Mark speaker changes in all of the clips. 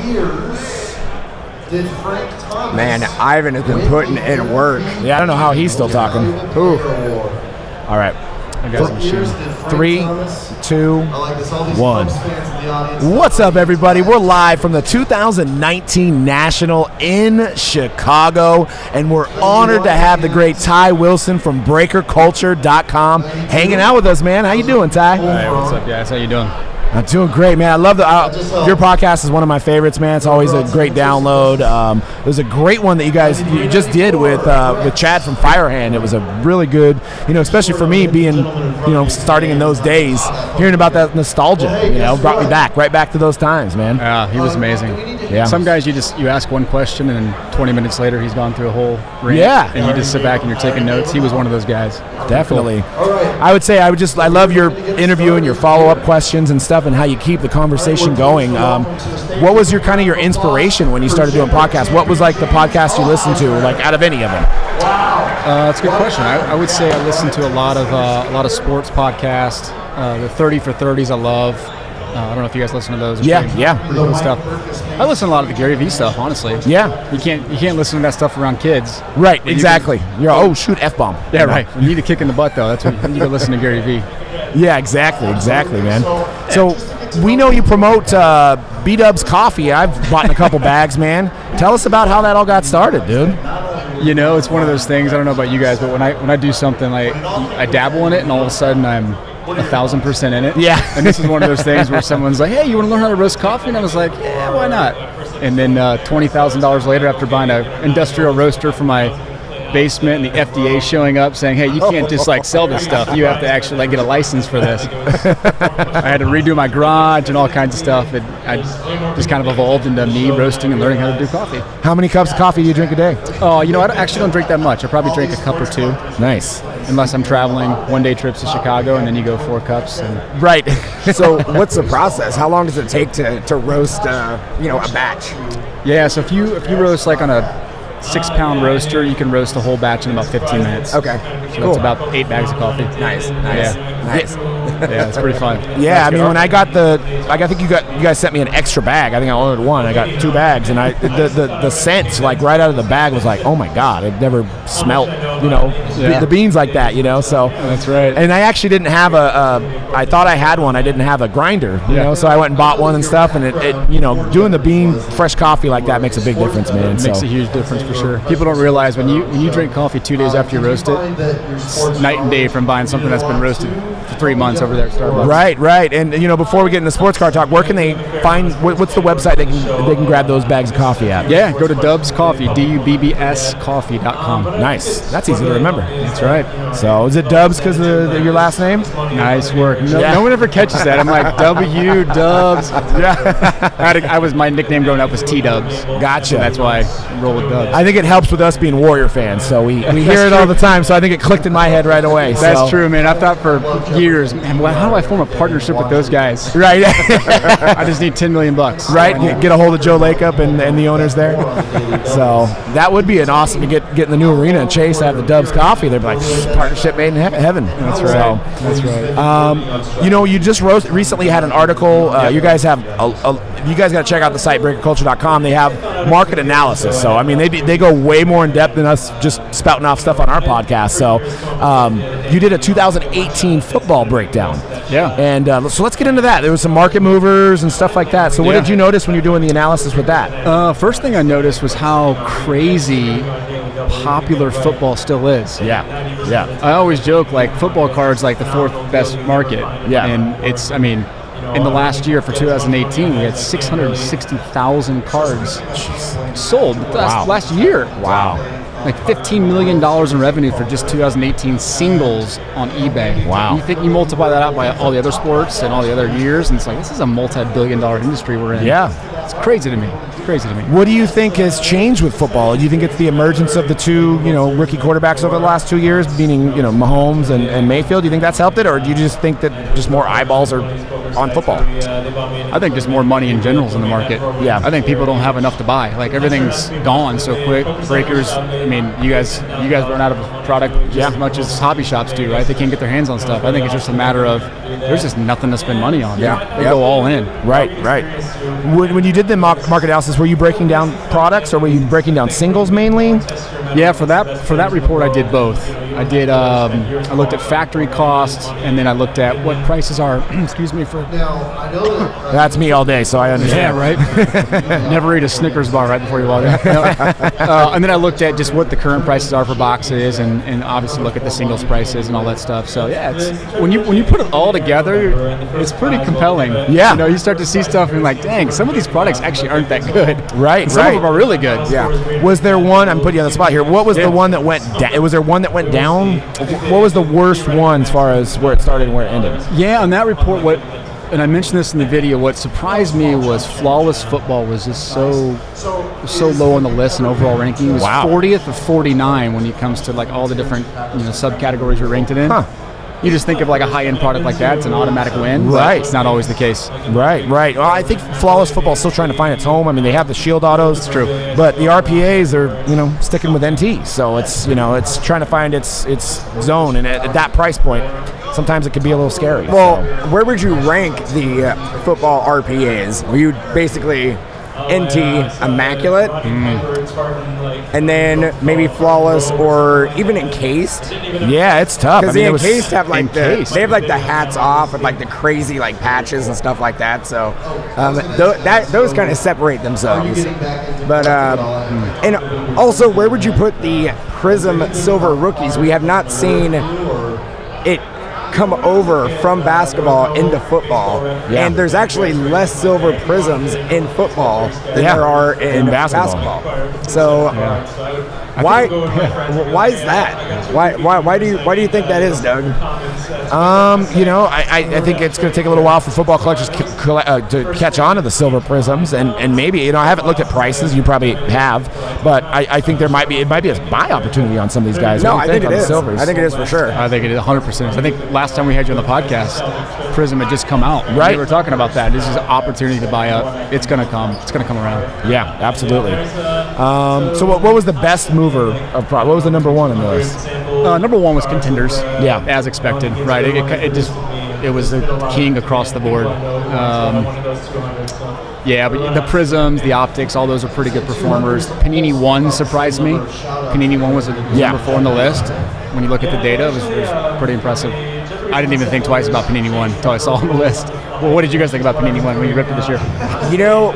Speaker 1: years did Frank Thomas?
Speaker 2: Man, Ivan has been putting in work.
Speaker 3: Yeah, I don't know how he's still talking.
Speaker 2: Ooh.
Speaker 3: All right.
Speaker 1: I got some shoes.
Speaker 3: 3, 2, 1. What's up, everybody? We're live from the 2019 National in Chicago, and we're honored to have the great Ty Wilson from BreakerCulture.com hanging out with us, man. How you doing, Ty?
Speaker 4: Hey, what's up, guys? How you doing?
Speaker 3: I'm doing great, man. I love your podcast is one of my favorites, man. It's always a great download. There's a great one that you just did with Chad from Firehand. It was a really good, especially for me being, starting in those days, hearing about that nostalgia, brought me right back to those times, man.
Speaker 4: Yeah, he was amazing.
Speaker 3: Yeah.
Speaker 4: Some guys you ask one question and then 20 minutes later he's gone through a whole rant.
Speaker 3: Yeah.
Speaker 4: And you just sit back and you're taking notes. He was one of those guys.
Speaker 3: Definitely. Cool. I would say I love your interview and your follow-up questions and stuff and how you keep the conversation going. What was your inspiration when you started doing podcasts? What was like the podcast you listened to, like out of any of them?
Speaker 4: That's a good question. I would say I listen to a lot of sports podcasts. The 30 for 30s I love. I don't know if you guys listen to those.
Speaker 3: Yeah.
Speaker 4: Pretty cool stuff. I listen to a lot of the Gary Vee stuff, honestly.
Speaker 3: Yeah.
Speaker 4: You can't listen to that stuff around kids.
Speaker 3: Right, exactly. You're shoot F-bomb.
Speaker 4: Yeah, right. You need a kick in the butt, though. That's when you go listen to Gary Vee.
Speaker 3: Yeah, exactly, man. So we know you promote B-Dubs Coffee. I've bought in a couple bags, man. Tell us about how that all got started, dude.
Speaker 4: It's one of those things. I don't know about you guys, but when I do something, I dabble in it, and all of a sudden I'm 1,000% in it.
Speaker 3: Yeah.
Speaker 4: And this is one of those things where someone's like, "Hey, you want to learn how to roast coffee?" And I was like, "Yeah, why not?" And then $20,000 later, after buying an industrial roaster for my basement and the FDA showing up saying, "Hey, you can't just sell this stuff. You have to actually get a license for this." I had to redo my garage and all kinds of stuff. I just kind of evolved into me roasting and learning how to do coffee.
Speaker 3: How many cups of coffee do you drink a day?
Speaker 4: Oh, I actually don't drink that much. I probably drink a cup or two.
Speaker 3: Nice.
Speaker 4: Unless I'm traveling one-day trips to Chicago, and then you go 4 cups.
Speaker 3: Right.
Speaker 2: So what's the process? How long does it take to roast a batch?
Speaker 4: Yeah, so if you roast on a 6-pound roaster, you can roast the whole batch in about 15 minutes.
Speaker 2: Okay,
Speaker 4: so
Speaker 2: cool.
Speaker 4: That's about 8 bags of coffee.
Speaker 2: Nice.
Speaker 4: Yeah.
Speaker 2: Nice.
Speaker 4: Yeah, it's pretty fun.
Speaker 3: Yeah, when I got I think you guys sent me an extra bag. I think I ordered one. I got 2 bags, and the scent right out of the bag was like, oh my god, I've never smelt the beans like that. So
Speaker 4: that's right.
Speaker 3: And I actually didn't have I thought I had one. I didn't have a grinder. So I went and bought one and stuff. And it doing the bean fresh coffee like that makes a big difference, man.
Speaker 4: It makes a huge difference for sure. People don't realize when you drink coffee 2 days after you roast it, it's night and day from buying something that's been roasted for 3 months over there at Starbucks.
Speaker 3: Right. And before we get into sports car talk, where can they find? What's the website they can grab those bags of coffee at?
Speaker 4: Yeah, go to Dubs Coffee, DUBBScoffee.com.
Speaker 3: Nice. That's easy to remember.
Speaker 4: That's right.
Speaker 3: So is it Dubs because of your last name?
Speaker 4: Nice work. No one ever catches that. I'm like W Dubs. Yeah. My nickname growing up was T Dubs.
Speaker 3: Gotcha.
Speaker 4: So that's why I roll with Dubs.
Speaker 3: I think it helps with us being Warrior fans, so we hear it all the time. So I think it clicked in my head right away.
Speaker 4: That's true, man. I've thought for years, man, how do I form a partnership with those guys?
Speaker 3: Right.
Speaker 4: I just need $10 million.
Speaker 3: Right. Get a hold of Joe Lakeup and the owners there. So that would be an awesome to get in the new arena and Chase have the Dubs Coffee. They'd be like, partnership made in heaven.
Speaker 4: That's right.
Speaker 3: So,
Speaker 4: that's right.
Speaker 3: You just recently had an article. You guys have you guys got to check out the site BreakerCulture.com. They have market analysis. So they go way more in depth than us just spouting off stuff on our podcast. So you did a 2018 football breakdown.
Speaker 4: Yeah.
Speaker 3: And so let's get into that. There was some market movers and stuff like that. So what did you notice when you're doing the analysis with that?
Speaker 4: First thing I noticed was how crazy popular football still is.
Speaker 3: Yeah.
Speaker 4: I always joke football cards the 4th best market.
Speaker 3: Yeah.
Speaker 4: And it's in the last year for 2018 we had 660,000 cards sold last year.
Speaker 3: Wow.
Speaker 4: $15 million in revenue for just 2018 singles on eBay.
Speaker 3: Wow.
Speaker 4: You think you multiply that out by all the other sports and all the other years, and it's this is a multi-billion-dollar industry we're in.
Speaker 3: Yeah.
Speaker 4: It's crazy to me. What
Speaker 3: do you think has changed with football? Do you think it's the emergence of the 2, rookie quarterbacks over the last 2 years, meaning, Mahomes and Mayfield? Do you think that's helped it, or do you just think that just more eyeballs are on football?
Speaker 4: I think just more money in general is in the market.
Speaker 3: Yeah.
Speaker 4: I think people don't have enough to buy. Everything's gone so quick. Breakers, you guys run out of a product just as much as hobby shops do, right? They can't get their hands on stuff. I think it's just a matter of there's just nothing to spend money on.
Speaker 2: Yeah.
Speaker 4: They go all in.
Speaker 3: Right. When you did the market analysis, were you breaking down products or were you breaking down singles mainly?
Speaker 4: Yeah, for that report, I did both. I did. I looked at factory costs, and then I looked at what prices are. Excuse me for.
Speaker 3: That's me all day, so I understand.
Speaker 4: Yeah, right. Never eat a Snickers bar right before you walk in. No. And then I looked at just what the current prices are for boxes, and obviously look at the singles prices and all that stuff. So yeah, it's, when you put it all together, it's pretty compelling.
Speaker 3: Yeah.
Speaker 4: You know, you start to see stuff and you're like, dang, some of these products actually aren't that good.
Speaker 3: Right.
Speaker 4: And some of them are really good.
Speaker 2: Yeah.
Speaker 3: Was there one? I'm putting you on the spot here. What was the one that went down? Was there one that went down? What was the worst one as far as where it started and where it ended?
Speaker 4: Yeah, on that report, and I mentioned this in the video, what surprised me was Flawless Football was just so low on the list and overall ranking. It was 40th of 49 when it comes to like all the different subcategories you're ranked it in.
Speaker 3: Huh.
Speaker 4: You just think of like a high-end product like that, it's an automatic win.
Speaker 3: Right.
Speaker 4: But it's not always the case.
Speaker 3: Right. Well, I think Flawless Football is still trying to find its home. I mean, they have the Shield autos.
Speaker 4: It's true.
Speaker 3: But the RPAs are, sticking with NT. So it's, it's trying to find its zone. And at that price point, sometimes it can be a little scary.
Speaker 2: Well, where would you rank the football RPAs? Were you basically NT Immaculate, and then maybe Flawless or even Encased?
Speaker 3: Yeah, it's tough.
Speaker 2: Because the Encased have like they have like the hats off with like the crazy like patches and stuff like that. So those kind of separate themselves. But and also, where would you put the Prism Silver rookies? We have not seen it come over from basketball into football, and there's actually less silver prisms in football than there are in basketball. So why is that? Why do you think that is, Doug?
Speaker 3: I think it's going to take a little while for football collectors to catch on to the silver prisms, and maybe I haven't looked at prices. You probably have, but I think it might be a buy opportunity on some of these guys.
Speaker 2: No, I think it is. I think it is for sure.
Speaker 4: I think it is 100%. I think last time we had you on the podcast, Prism had just come out.
Speaker 3: Right.
Speaker 4: We were talking about that. This is an opportunity to buy up. It's going to come. It's going to come around.
Speaker 3: Yeah, absolutely. So what was the best mover of product? What was the number one on the list?
Speaker 4: Number one was Contenders.
Speaker 3: Yeah.
Speaker 4: As expected. Right. It was the king across the board. But the Prisms, the Optics, all those are pretty good performers. Panini 1 surprised me. Panini 1 was number 4 on the list. When you look at the data, it was pretty impressive. I didn't even think twice about Panini 1 until I saw it on the list. Well, what did you guys think about Panini 1 when you ripped it this year?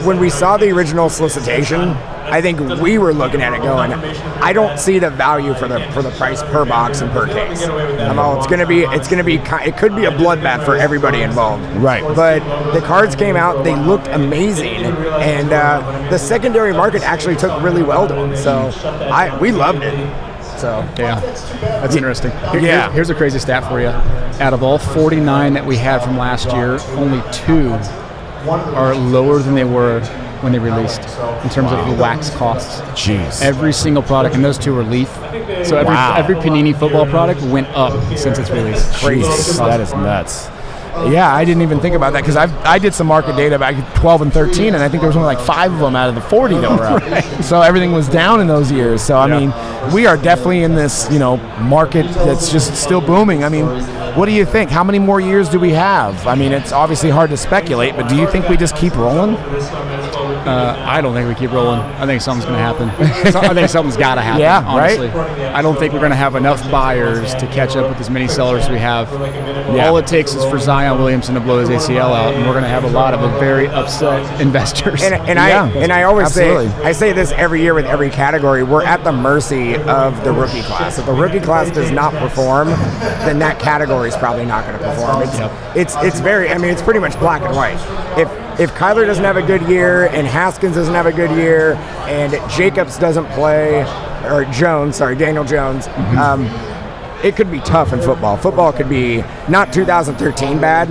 Speaker 2: When we saw the original solicitation, I think we were looking at it going, I don't see the value for the price per box and per case. It could be a bloodbath for everybody involved.
Speaker 3: Right.
Speaker 2: But the cards came out, they looked amazing, and the secondary market actually took really well to them. So we loved it. So
Speaker 4: yeah, that's interesting. Here's a crazy stat for you. Out of all 49 that we had from last year, only 2 are lower than they were when they released in terms of the wax costs.
Speaker 3: Jeez.
Speaker 4: Every single product, and those 2 are Leaf. So every Panini football product went up since its release.
Speaker 3: Crazy. That is nuts. Yeah, I didn't even think about that because I did some market data back at 12 and 13, and I think there was only like 5 of them out of the 40 that were up. Right. So everything was down in those years. So, I mean, we are definitely in this, market that's just still booming. I mean, what do you think? How many more years do we have? I mean, it's obviously hard to speculate, but do you think we just keep rolling?
Speaker 4: I don't think we keep rolling. I think something's going to happen. I think something's got to happen, honestly.
Speaker 3: Right?
Speaker 4: I don't think we're going to have enough buyers to catch up with as many sellers as we have.
Speaker 3: Yeah.
Speaker 4: All it takes is for Zion Williamson to blow his ACL out, and we're going to have a lot of very upset investors.
Speaker 2: And I always say this every year with every category, we're at the mercy of the rookie class. If the rookie class does not perform, then that category is probably not going to perform. It's pretty much black and white. If Kyler doesn't have a good year and Haskins doesn't have a good year and Jacobs doesn't play, or Daniel Jones, it could be tough in football. Football could be not 2013 bad,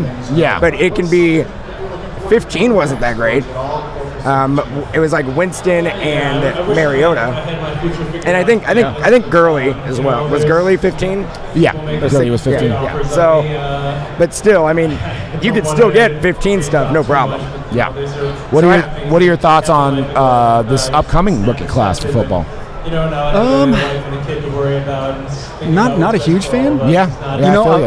Speaker 2: but it can be 15 wasn't that great. It was like Winston and Mariota, and I think Gurley as well. Was Gurley 15?
Speaker 3: Yeah, Gurley was 15.
Speaker 2: Yeah. So, but still, I mean, you could still get 15 stuff, no problem.
Speaker 3: Yeah. What are your thoughts on this upcoming rookie class for football?
Speaker 4: Not a huge fan.
Speaker 3: Yeah.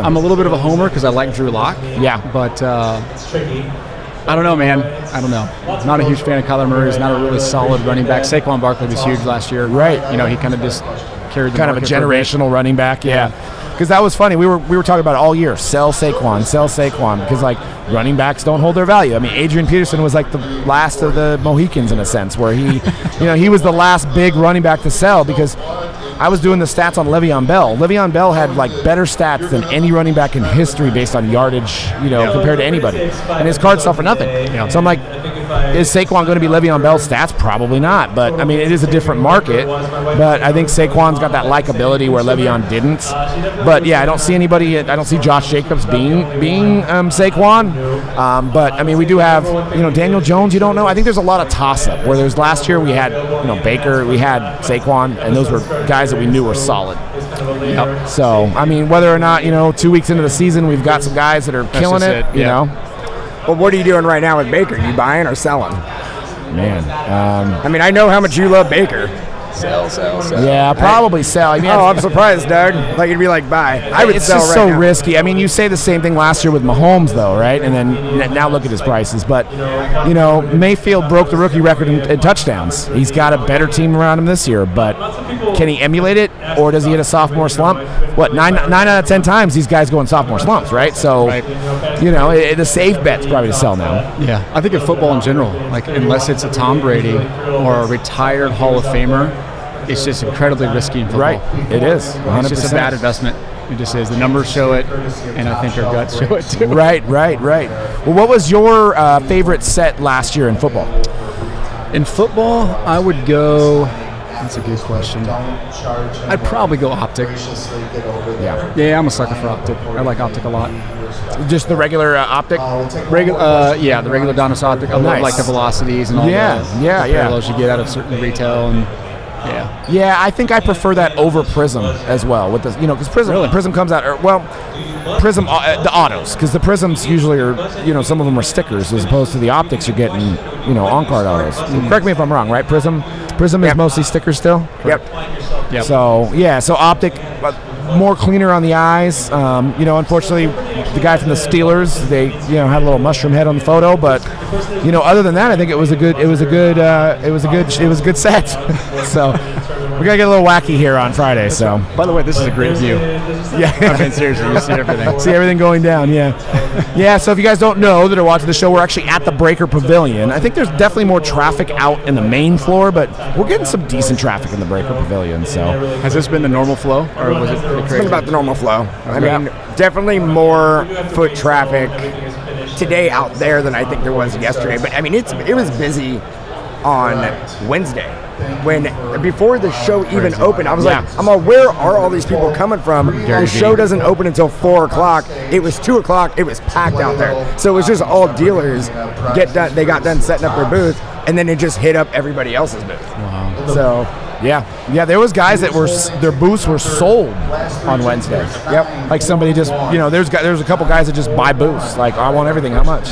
Speaker 4: I'm a little bit of a homer because I like Drew Lock.
Speaker 3: Yeah.
Speaker 4: But I don't know, man. I don't know. Not a huge fan of Kyler Murray. He's not a really solid running back. Saquon Barkley was huge last year.
Speaker 3: Right.
Speaker 4: He kind of just carried the
Speaker 3: kind of a
Speaker 4: market for
Speaker 3: generational running back. Yeah. Because that was funny. We were talking about it all year. Sell Saquon. Because, like, running backs don't hold their value. I mean, Adrian Peterson was like the last of the Mohicans in a sense, where he, he was the last big running back to sell because I was doing the stats on Le'Veon Bell. Le'Veon Bell had, like, better stats than any running back in history based on yardage, compared to anybody. And his card sell for nothing. Yeah. So I'm like, is Saquon going to be Le'Veon Bell's stats? Probably not. But, I mean, it is a different market. But I think Saquon's got that likability where Le'Veon didn't. But, yeah, I don't see anybody. I don't see Josh Jacobs being Saquon. But, I mean, we do have, Daniel Jones, you don't know. I think there's a lot of toss-up where there's last year we had, Baker, we had Saquon, and those were guys that we knew were solid. Yep. So, I mean, whether or not, 2 weeks into the season, we've got some guys that are killing it, you know.
Speaker 2: Well, what are you doing right now with Baker? You buying or selling?
Speaker 3: Man.
Speaker 2: I mean, I know how much you love Baker.
Speaker 4: Sell.
Speaker 3: Yeah, probably sell. I mean,
Speaker 2: I'm surprised, Doug. Like you'd be like, buy. I would
Speaker 3: it's
Speaker 2: sell
Speaker 3: just
Speaker 2: right
Speaker 3: so
Speaker 2: now.
Speaker 3: risky. I mean, you say the same thing last year with Mahomes, though, right? And then now look at his prices. But, Mayfield broke the rookie record in touchdowns. He's got a better team around him this year. But can he emulate it, or does he hit a sophomore slump? What, 9 out of 10 times these guys go in sophomore slumps, right? So, the safe bet's probably to sell now.
Speaker 4: Yeah, I think in football in general, like unless it's a Tom Brady or a retired Hall of Famer, it's just incredibly risky in football.
Speaker 3: Right, it is. 100%.
Speaker 4: It's just a bad investment. It just is. The numbers show it, and I think our guts show it too.
Speaker 3: Right. Well, what was your favorite set last year in football?
Speaker 4: In football, I would go. That's a good question. I'd probably go Optic. Yeah, I'm a sucker for Optic. I like Optic a lot.
Speaker 3: Just the regular Optic?
Speaker 4: The regular Donus Optic. I love like the velocities and all the parallels you get out of certain retail and.
Speaker 3: Yeah, I think I prefer that over Prism as well. With this, because Prism comes out. Prism the autos, because the Prisms usually are, some of them are stickers as opposed to the Optics you're getting, on card autos. Correct me if I'm wrong, right? Prism is mostly stickers still.
Speaker 2: Yep.
Speaker 3: So Optic. More cleaner on the eyes. Unfortunately, the guy from the Steelers, they had a little mushroom head on the photo, but other than that, I think it was a good set. So we gotta get a little wacky here on Friday. So
Speaker 4: by the way, this is a great view.
Speaker 3: Yeah,
Speaker 4: I mean seriously, you see everything.
Speaker 3: See everything going down. Yeah. So if you guys don't know that are watching the show, we're actually at the Breaker Pavilion. I think there's definitely more traffic out in the main floor, but we're getting some decent traffic in the Breaker Pavilion. So
Speaker 4: has this been the normal flow, or was it pretty crazy?
Speaker 2: It's been about the normal flow. I mean, definitely more foot traffic today out there than I think there was yesterday. But I mean, it was busy on Wednesday. Before the show even opened, I was like, where are all these people coming from? The show doesn't open until 4 o'clock. It was 2 o'clock. It was packed out there. So it was just all dealers they got done setting up their booth, and then it just hit up everybody else's booth. Wow. So.
Speaker 3: Yeah, there was guys that their booths were sold on Wednesday.
Speaker 2: Yep.
Speaker 3: Like somebody just, there's a couple guys that just buy booths. Like, I want everything. How much?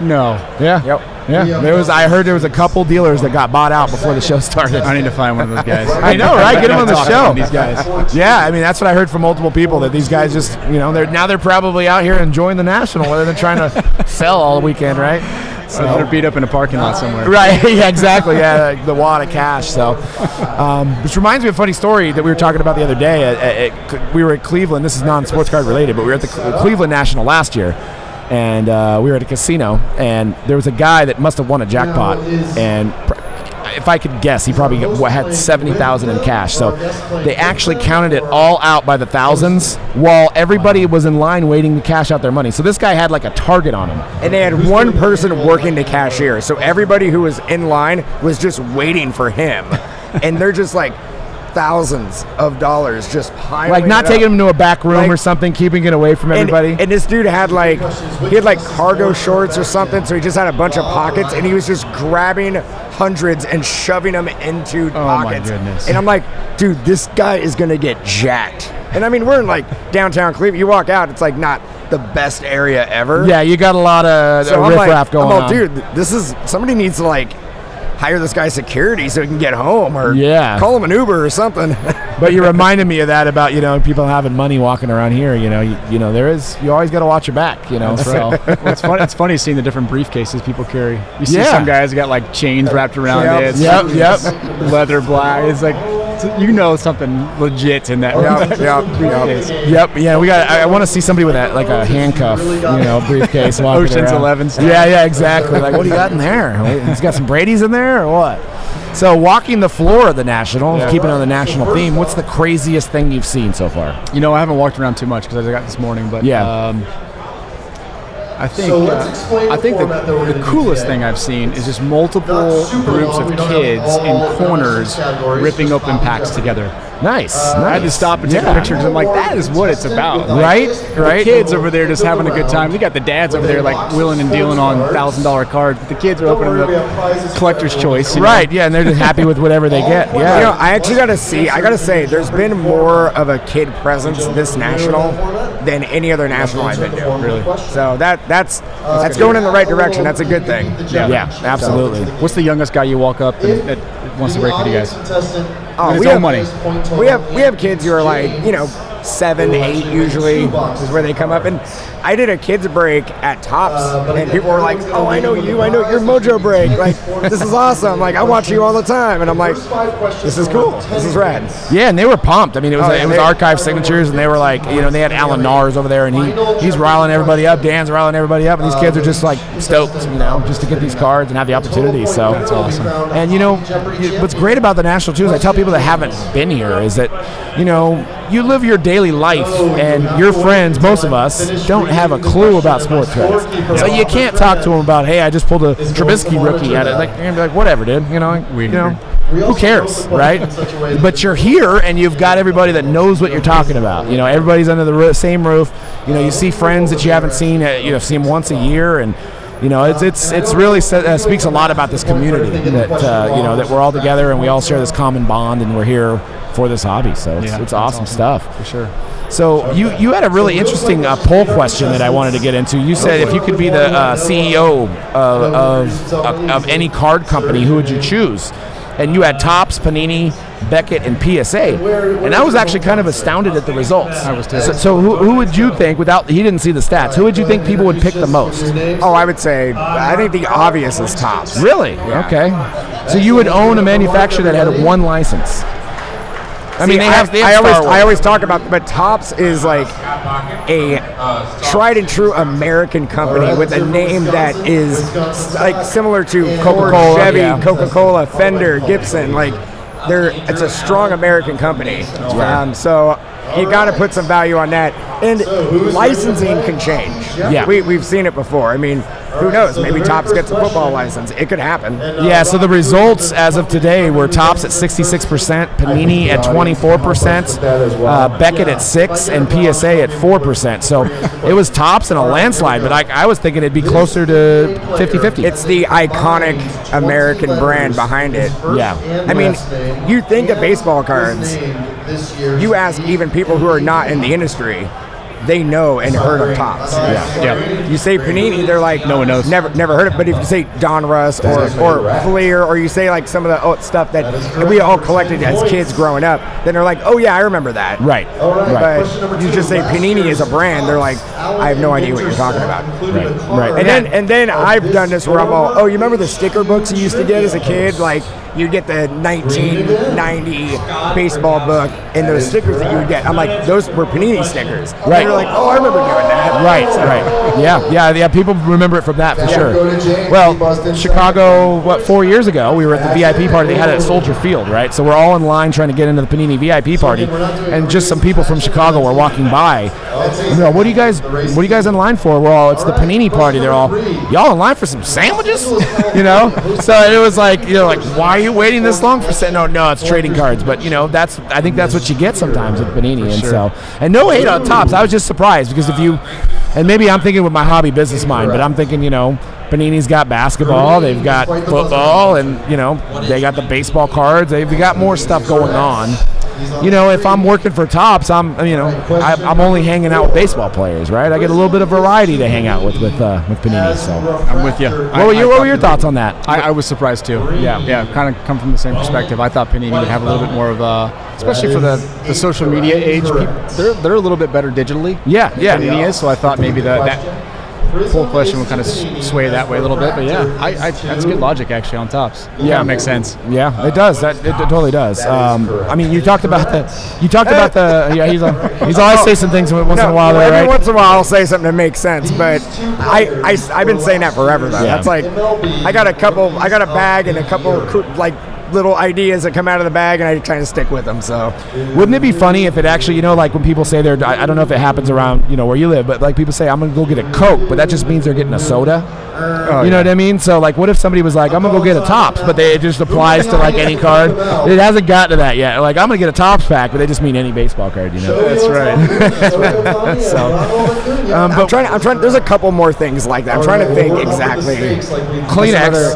Speaker 4: No.
Speaker 3: Yeah.
Speaker 2: Yep.
Speaker 3: Yeah. I heard there was a couple dealers that got bought out before the show started.
Speaker 4: I need to find one of those guys.
Speaker 3: I know, right? Get them on the show.
Speaker 4: These guys.
Speaker 3: Yeah, I mean, that's what I heard from multiple people, that these guys just, they're probably out here enjoying the National rather than trying to sell all weekend, right?
Speaker 4: So they're beat up in a parking lot somewhere.
Speaker 3: Right, yeah, exactly. Yeah, the wad of cash. So, which reminds me of a funny story that we were talking about the other day. We were at Cleveland. This is non-sports card related, but we were at the Cleveland National last year. And we were at a casino, and there was a guy that must have won a jackpot. And if I could guess, he probably had $70,000 in cash. So they actually counted it all out by the thousands while everybody was in line waiting to cash out their money. So this guy had like a target on him.
Speaker 2: And they had one person working the cashier. So everybody who was in line was just waiting for him. And they're just like thousands of dollars just piling
Speaker 3: like not
Speaker 2: it
Speaker 3: taking
Speaker 2: up.
Speaker 3: him to a back room or something, keeping it away from everybody.
Speaker 2: And this dude had like cargo shorts or something, so he just had a bunch of pockets, and he was just grabbing hundreds and shoving them into pockets.
Speaker 4: My goodness.
Speaker 2: And I'm like, dude, this guy is gonna get jacked. And I mean, we're in like downtown Cleveland. You walk out, it's like not the best area ever.
Speaker 3: Yeah, you got a lot of riffraff going on.
Speaker 2: Dude, somebody needs to like hire this guy security so he can get home, or
Speaker 3: Yeah.
Speaker 2: call him an Uber or something.
Speaker 3: But you reminded me of that about, people having money walking around here. You always got to watch your back. So
Speaker 4: Well, it's funny seeing the different briefcases people carry. You see
Speaker 3: Yeah.
Speaker 4: some guys got like chains wrapped around it.
Speaker 3: Yep.
Speaker 4: Leather black. It's like something legit in that. briefcase.
Speaker 3: Yep. Yeah. I want to see somebody with that, like a handcuff, briefcase. walking
Speaker 4: Ocean's
Speaker 3: around.
Speaker 4: 11 style.
Speaker 3: Yeah. Exactly. Like, what do you got in there? He's got some Brady's in there, or what? So, walking the floor of the National, keeping on the national theme. What's the craziest thing you've seen so far?
Speaker 4: I haven't walked around too much because I got this morning, but I think the coolest thing I've seen is just multiple groups of kids in corners ripping open packs together.
Speaker 3: Nice.
Speaker 4: I had to stop and take a picture because I'm like, that is what it's about.
Speaker 3: Right.
Speaker 4: The kids over there just having a good time. We got the dads over there like wheeling and dealing on $1,000 cards, but the kids are opening the collector's choice.
Speaker 3: Right. Yeah, and they're just happy with whatever they get. Yeah.
Speaker 2: I actually I gotta say, there's been more of a kid presence this national than any other national I've been to. Really. So that's going in the right direction. That's a good thing.
Speaker 3: Yeah, absolutely.
Speaker 4: What's the youngest guy you walk up and that wants to break with you guys?
Speaker 2: We have money. We have kids who are like 7, 8 usually is where they come up. And I did a kids break at Tops, and people were like, "Oh, I know you're Mojobreak. Like, this is awesome. Like, I watch you all the time." And I'm like, "This is cool. This is rad."
Speaker 3: Yeah, and they were pumped. I mean, it was archive signatures, and they were like, they had Alan Nars over there, and he's riling everybody up. Dan's riling everybody up, and these kids are just like stoked, just to get these cards and have the opportunity. So that's awesome. And what's great about the National too is I tell people that haven't been here is that you live your daily life, and your friends, most of us, don't have a clue about sports cards. So you can't talk to them about, hey, I just pulled a Trubisky rookie at it. Like, you're gonna be like, whatever, dude. Who cares, right? But you're here, and you've got everybody that knows what you're talking about. Everybody's under the same roof. You see friends that you haven't seen. You see them once a year, and it's really speaks a lot about this community that that we're all together and we all share this common bond, and we're here for this hobby. So it's awesome stuff
Speaker 4: for sure.
Speaker 3: So you had a really interesting poll question that I wanted to get into. You said if you could be the CEO of any card company, who would you choose? And you had Topps, Panini, Beckett, and PSA. And I was actually kind of astounded at the results.
Speaker 4: I was too.
Speaker 3: So who would you think, he didn't see the stats, who would you think people would pick the most?
Speaker 2: Oh, I would say, I think the obvious is Topps.
Speaker 3: Really? Yeah. Okay. So you would own a manufacturer that had one license.
Speaker 2: I always talk about, but Topps is like a tried and true American company with a name that is like similar to Coca-Cola, Chevy, Coca-Cola, Fender, Gibson. Like, it's a strong American company. So you got to put some value on that. And licensing can change.
Speaker 3: Yeah,
Speaker 2: we've seen it before. I mean, who knows? Maybe Topps gets a football license. It could happen.
Speaker 3: Yeah, so the results as of today were Topps at 66%, Panini at 24%, Beckett at 6%, and PSA at 4%. So it was Topps in a landslide, but I was thinking it'd be closer to 50-50.
Speaker 2: It's the iconic American brand behind it.
Speaker 3: Yeah.
Speaker 2: I mean, you think of baseball cards, you ask even people who are not in the industry, they know and heard of Topps.
Speaker 3: Yeah.
Speaker 2: You say Panini, they're like,
Speaker 4: no one knows.
Speaker 2: Never heard of it. But if you say Don Russ or Fleer, or you say like some of the stuff that we all collected as kids growing up, then they're like, oh yeah, I remember that.
Speaker 3: Right.
Speaker 2: But you just say Panini is a brand, they're like, I have no idea what you're talking about.
Speaker 3: Right.
Speaker 2: And then I've done this where I'm all, oh, you remember the sticker books you used to get as a kid? Like, you'd get the 1990 baseball book and those stickers that you would get. I'm like, those were Panini stickers.
Speaker 3: Right.
Speaker 2: And they're like, oh, I remember doing that.
Speaker 3: Right. Yeah, people remember it from that for sure. Well, Chicago, 4 years ago, we were at the VIP party. They had it at Soldier Field, right? So we're all in line trying to get into the Panini VIP party, and just some people from Chicago were walking by. What are you guys in line for? Well, it's the Panini party. They're all, y'all in line for some sandwiches? So it was like, why are you waiting this long for? No, it's trading cards. But I think that's what you get sometimes at Panini, and no hate on Topps. I was just surprised because and maybe I'm thinking with my hobby business mind, but I'm thinking, Panini's got basketball, they've got football, and they got the baseball cards. They've got more stuff going on. if I'm working for Topps, I'm only hanging out with baseball players, right? I get a little bit of variety to hang out with Panini. So
Speaker 4: I'm with you.
Speaker 3: What were your thoughts on that?
Speaker 4: I was surprised too. Yeah, kind of come from the same perspective. I thought Panini would have a little bit more of especially for the social media age. They're a little bit better digitally.
Speaker 3: Yeah.
Speaker 4: Panini is. So I thought maybe that whole question would kind of sway that way a little bit. But that's good logic actually on Topps. Yeah, it makes sense.
Speaker 3: Yeah, it does. It totally does. You talked about the. Yeah, he's always say some things once in a while. There,
Speaker 2: every
Speaker 3: right?
Speaker 2: once in a while, I'll say something that makes sense, but I've been saying that forever though.
Speaker 3: Yeah.
Speaker 2: That's like I got a bag and a couple like little ideas that come out of the bag, and I try to stick with them. So,
Speaker 3: wouldn't it be funny if it actually, like when people say I don't know if it happens around, where you live, but like people say, I'm going to go get a Coke, but that just means they're getting a soda. You know what I mean? So like, what if somebody was like, I'm going to go get a Topps, but it just applies to like any card? It hasn't gotten to that yet. Like, I'm going to get a Topps pack, but they just mean any baseball card,
Speaker 4: That's right.
Speaker 2: So, I'm trying. There's a couple more things like that. I'm trying to think exactly. Kleenex.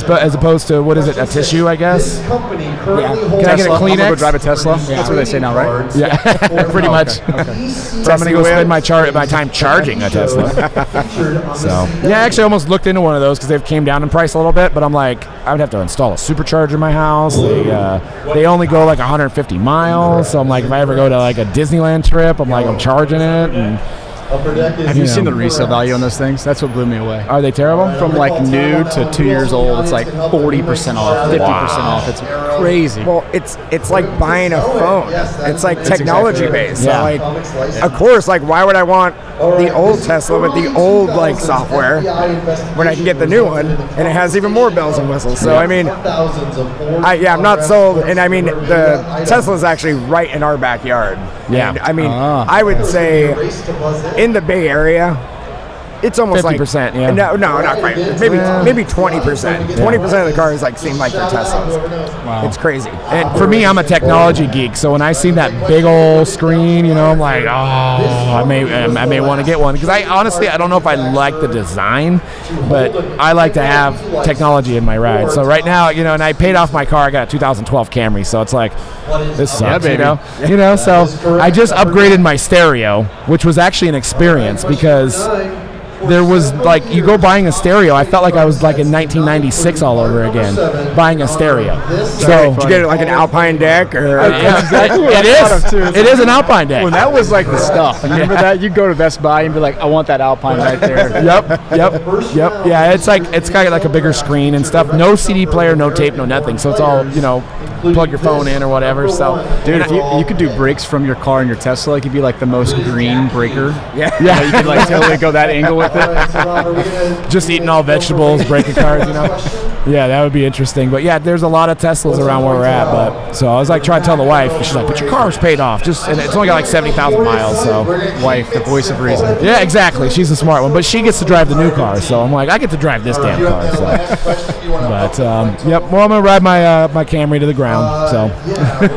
Speaker 3: As opposed to, what is it, a tissue, I guess?
Speaker 2: Yeah.
Speaker 3: Can I get a Kleenex?
Speaker 4: I'm going to go drive a Tesla. That's what they say now, right?
Speaker 3: Yeah, pretty much. Okay. So I'm going to go spend my time charging a Tesla. So I actually almost looked into one of those because they've came down in price a little bit, but I'm like, I would have to install a supercharger in my house. They only go like 150 miles, so I'm like, if I ever go to like a Disneyland trip, I'm charging it. And
Speaker 4: have you seen the resale value on those things? That's what blew me away.
Speaker 3: Are they terrible?
Speaker 4: From like new to 2 years old, it's like 40% off, 50% off. It's crazy.
Speaker 2: Well, it's like buying a phone. It's like technology based.
Speaker 3: Yeah.
Speaker 2: So like, of course, like why would I want the old Tesla with the old like software when I can get the new one and it has even more bells and whistles? So I mean, I'm not sold. And I mean, the Tesla's actually right in our backyard.
Speaker 3: Yeah.
Speaker 2: And, I mean, I would say in the Bay Area, it's almost
Speaker 3: 50%,
Speaker 2: like no, not quite. Maybe 20%. 20% of the cars like seem like they're Teslas. Wow, it's crazy.
Speaker 3: And for me, I'm a technology geek, so when I see that big old screen, I'm like, I may want to get one because I don't know if I like the design, but I like to have technology in my ride. So right now, and I paid off my car. I got a 2012 Camry, so it's like this sucks,
Speaker 4: baby.
Speaker 3: So I just upgraded my stereo, which was actually an experience because there was like, you go buying a stereo, I felt like I was like in 1996 all over again, buying a stereo. So
Speaker 2: did you get it like an Alpine deck or?
Speaker 4: Exactly.
Speaker 3: It is an Alpine deck.
Speaker 4: When that was like the stuff. Remember that? You'd go to Best Buy and be like, I want that Alpine right there.
Speaker 3: Yep. Yeah, it's got like a bigger screen and stuff. No CD player, no tape, no nothing. So it's all, plug your phone in or whatever. So,
Speaker 4: dude, if you could do brakes from your car and your Tesla, it could be like the most green breaker.
Speaker 3: Yeah.
Speaker 4: You could like totally go that angle with it.
Speaker 3: Just eating all vegetables, breaking cars, Yeah, that would be interesting. But yeah, there's a lot of Teslas around where we're at. But so I was like trying to tell the wife, she's like, "But your car's paid off." And it's only got like 70,000 miles. So,
Speaker 4: wife, the voice of reason.
Speaker 3: Yeah, exactly. She's the smart one, but she gets to drive the new car. So I'm like, I get to drive this damn car. So. But yep. Well, I'm gonna ride my Camry to the ground. So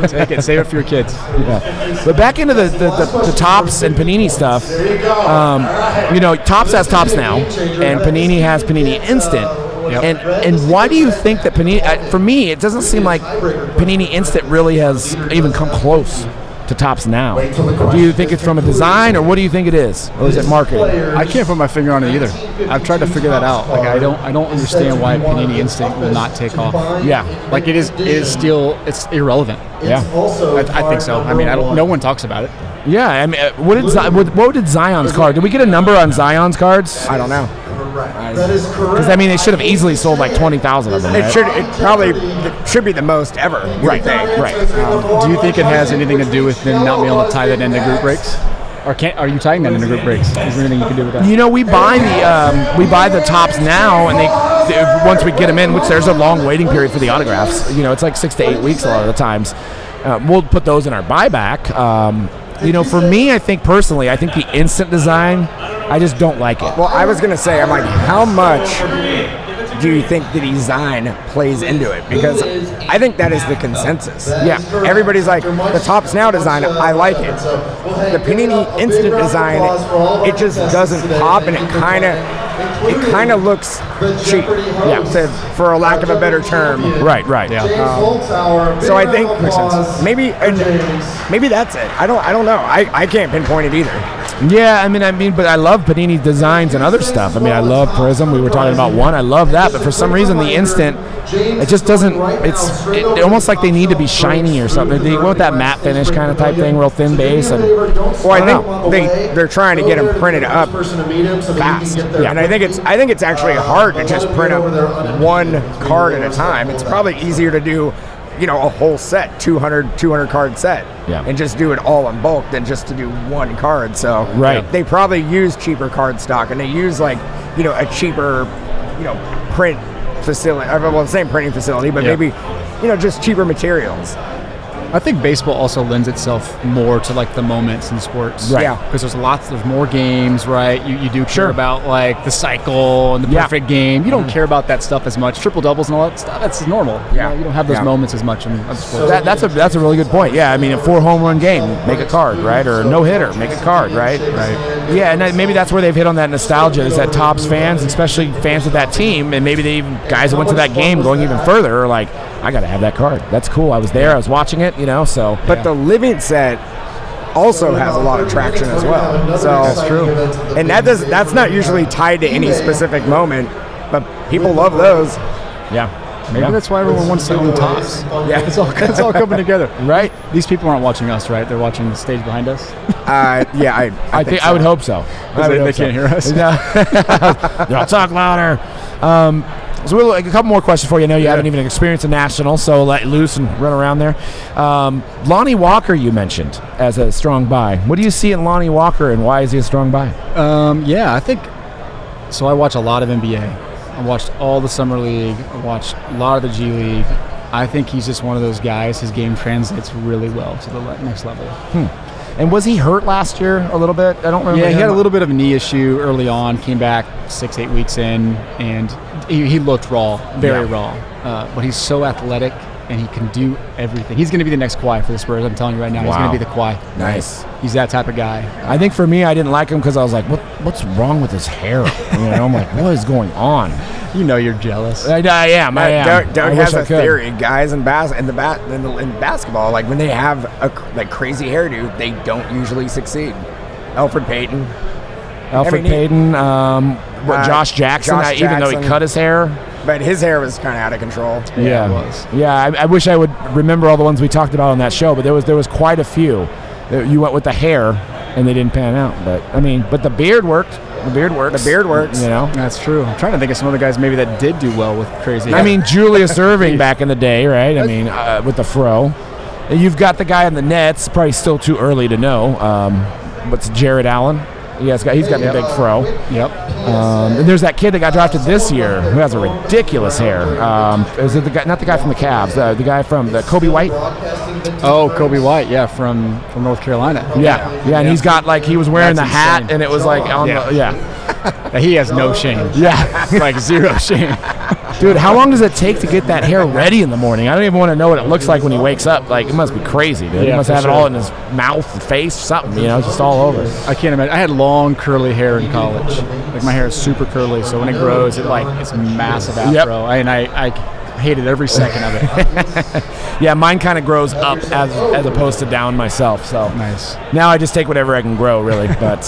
Speaker 4: take it, save it for your kids.
Speaker 3: Yeah. But back into the Topps and Panini stuff. Topps has Topps Now, and Panini has Panini Instant. Yep. And why do you think that Panini? For me, it doesn't seem like Panini Instant really has even come close to Topps Now. Do you think it's from a design, or what do you think it is, or is it marketing?
Speaker 4: I can't put my finger on it either. I've tried to figure that out. Like I don't understand why Panini Instant will not take off.
Speaker 3: Yeah,
Speaker 4: like it is still it's irrelevant.
Speaker 3: Yeah,
Speaker 4: I think so. I mean, no one talks about it.
Speaker 3: Yeah, I mean, what did Zion's card? Did we get a number on Zion's cards?
Speaker 2: I don't know.
Speaker 3: Because I mean, they should have easily sold like 20,000 of them. Right?
Speaker 2: It should be the most ever.
Speaker 3: Right.
Speaker 4: Do you think it has anything to do with them not being able to tie that into group breaks? Or are you tying that into group breaks? Is there anything you can do with that?
Speaker 3: We buy the Topps Now, and they once we get them in, which there's a long waiting period for the autographs. It's like 6 to 8 weeks a lot of the times. We'll put those in our buyback. For me, I think the instant design, I just don't like it.
Speaker 2: Well, I was going to say, I'm like, how much do you think the design plays into it? Because I think that is the consensus.
Speaker 3: Yeah.
Speaker 2: Everybody's like, the Topps Now design, I like it. The Panini Instant design, it just doesn't pop, and it kind of, it kind of looks cheap. For a lack of a better term.
Speaker 3: Right.
Speaker 2: So I think maybe that's it. I don't know. I can't pinpoint it either.
Speaker 3: Yeah, I mean, but I love Panini designs and other stuff. I mean, I love Prism. We were talking about one. I love that, but for some reason, the Instant, it just doesn't. It's almost like they need to be shiny or something. They want that matte finish kind of type thing, real thin base. And
Speaker 2: I think they're trying to get them printed up fast. Yeah, and I think it's actually hard to just print up one card at a time. It's probably easier to do, a whole set, 200 card set, and just do it all in bulk than just to do one card. So they probably use cheaper card stock, and they use a cheaper, print facility. Well, same printing facility, but maybe, just cheaper materials.
Speaker 4: I think baseball also lends itself more to the moments in sports.
Speaker 2: Right. Yeah.
Speaker 4: Because there's more games, right? You do care about the cycle and the perfect game. You don't care about that stuff as much. Triple doubles and all that stuff, that's normal. Yeah. You don't have those moments as much in sports.
Speaker 3: That's a really good point. Yeah, I mean, a 4 home run game, make a card, right? Or a no hitter, make a card, right?
Speaker 4: Right.
Speaker 3: Yeah, and maybe that's where they've hit on that nostalgia, is that Topps fans, especially fans of that team, and maybe they even guys that went to that game going even further, are like, I got to have that card. That's cool. I was there. I was watching it, so.
Speaker 2: But the living set also has a lot of traction as well. So
Speaker 3: that's true.
Speaker 2: And that's not usually tied to any specific moment, but people love those.
Speaker 3: Yeah.
Speaker 4: Maybe that's why everyone wants to own Topps. Yeah, it's all coming together.
Speaker 3: Right.
Speaker 4: These people aren't watching us, right? They're watching the stage behind us.
Speaker 2: I think so.
Speaker 3: I would hope so.
Speaker 4: They can't hear us.
Speaker 3: No, talk louder. So a couple more questions for you. I know you haven't even experienced a national, so let loose and run around there. Lonnie Walker, you mentioned as a strong buy. What do you see in Lonnie Walker, and why is he a strong buy?
Speaker 4: I think so. I watch a lot of NBA. I watched all the Summer League. I watched a lot of the G League. I think he's just one of those guys. His game translates really well to the next level.
Speaker 3: And was he hurt last year a little bit? I don't remember.
Speaker 4: Yeah, he had a little bit of a knee issue early on, came back 6-8 weeks in, and he looked raw, very raw. But he's so athletic, and he can do everything. He's going to be the next Kawhi for the Spurs. I'm telling you right now, he's going to be the Kawhi.
Speaker 3: Nice.
Speaker 4: He's that type of guy.
Speaker 3: I think for me, I didn't like him because I was like, what's wrong with his hair? I'm like, what is going on?
Speaker 4: You're jealous.
Speaker 3: I am.
Speaker 2: Doug has a theory. Guys in basketball, when they have a crazy hairdo, they don't usually succeed. Alfred Payton,
Speaker 3: Josh Jackson, even though he cut his hair.
Speaker 2: But his hair was kind of out of control.
Speaker 3: Yeah,
Speaker 4: it was.
Speaker 3: Yeah, I wish I would remember all the ones we talked about on that show, but there was quite a few. You went with the hair, and they didn't pan out. But the beard worked. The beard works.
Speaker 4: That's true. I'm trying to think of some other guys maybe that did do well with crazy hair.
Speaker 3: Julius Erving back in the day, right? With the fro. And you've got the guy in the Nets. Probably still too early to know. What's Jared Allen? He's got the big fro.
Speaker 4: Yep.
Speaker 3: And there's that kid that got drafted this year who has a ridiculous hair. Is it the guy? Not the guy from the Cavs. The guy from the Kobe White.
Speaker 4: Oh, Kobe White. Yeah, from North Carolina.
Speaker 3: Yeah. And he's got he was wearing the hat, and it was
Speaker 4: He has no shame.
Speaker 3: Yeah,
Speaker 4: zero shame.
Speaker 3: Dude, how long does it take to get that hair ready in the morning? I don't even want to know what it looks like when he wakes up. It must be crazy, dude. He must have it all in his mouth and face, something, just all over.
Speaker 4: I can't imagine. I had long curly hair in college. My hair is super curly, so when it grows, it's massive afro. And I hated every second of it.
Speaker 3: Yeah, mine kind of grows up as opposed to down myself. So
Speaker 4: nice.
Speaker 3: Now I just take whatever I can grow, really. But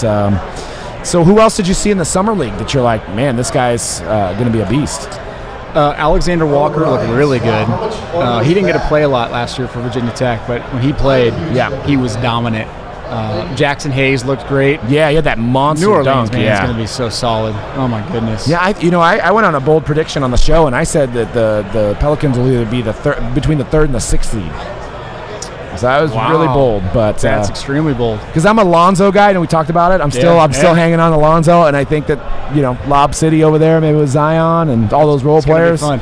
Speaker 3: so who else did you see in the summer league that you're like, man, this guy's going to be a beast?
Speaker 4: Alexander Walker looked really good. He didn't get to play a lot last year for Virginia Tech, but when he played, he was dominant. Jackson Hayes looked great.
Speaker 3: Yeah, he had that monster
Speaker 4: New Orleans,
Speaker 3: dunk.
Speaker 4: man, it's going to be so solid. Oh my goodness.
Speaker 3: Yeah, I went on a bold prediction on the show, and I said that the Pelicans will either be between the third and the sixth seed. So that was really bold, but
Speaker 4: that's extremely bold.
Speaker 3: Because I'm a Lonzo guy, and we talked about it. I'm still hanging on to Lonzo, and I think that Lob City over there, maybe with Zion and all those role players.
Speaker 4: Fun.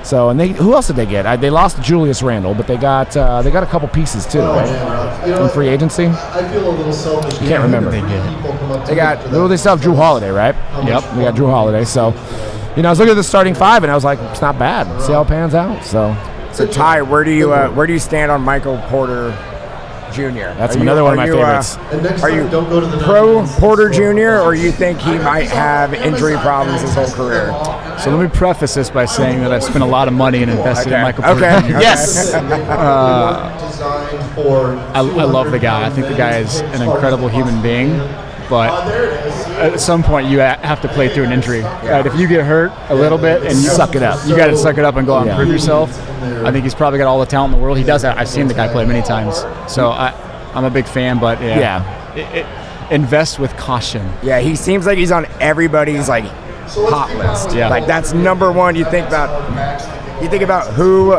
Speaker 3: So who else did they get? They lost Julius Randle, but they got a couple pieces too, right? In free agency.
Speaker 1: I feel a little selfish.
Speaker 3: Can't remember.
Speaker 1: They
Speaker 3: still have Drew Holiday, right?
Speaker 4: Yep.
Speaker 3: They got Drew Holiday. So I was looking at the starting five, and I was like, it's not bad. See how it pans out. So
Speaker 2: Ty, where do you stand on Michael Porter Jr.
Speaker 3: That's another one of my favorites.
Speaker 1: And next
Speaker 2: Are
Speaker 1: time,
Speaker 2: you
Speaker 1: don't go to the
Speaker 2: pro Porter Jr. or you think he might have injury problems his whole career?
Speaker 4: So let me preface this by saying that I've spent a lot of money and invested in Michael Porter
Speaker 2: Okay.
Speaker 4: Jr.
Speaker 3: Yes.
Speaker 1: designed for.
Speaker 4: I love the guy. I think the guy is an incredible human being, but at some point you have to play through an injury. Right? If you get hurt a little bit and you
Speaker 3: Suck it up.
Speaker 4: you got to suck it up and go out and
Speaker 3: Yeah.
Speaker 4: prove yourself. I think he's probably got all the talent in the world. He does that. I've seen the guy play many times, so I'm a big fan. But invest with caution.
Speaker 2: Yeah, he seems like he's on everybody's like hot list.
Speaker 4: Yeah.
Speaker 2: Like that's number one. You think about who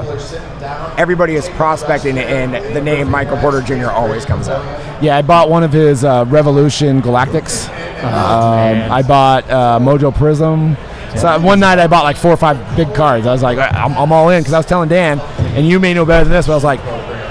Speaker 2: everybody is prospecting, and the name Michael Porter Jr. always comes up.
Speaker 3: Yeah, I bought one of his Revolution Galactics. I bought Mojo Prism. So one night I bought like 4 or 5 big cards. I was like, I'm all in, because I was telling Dan, and you may know better than this, but I was like,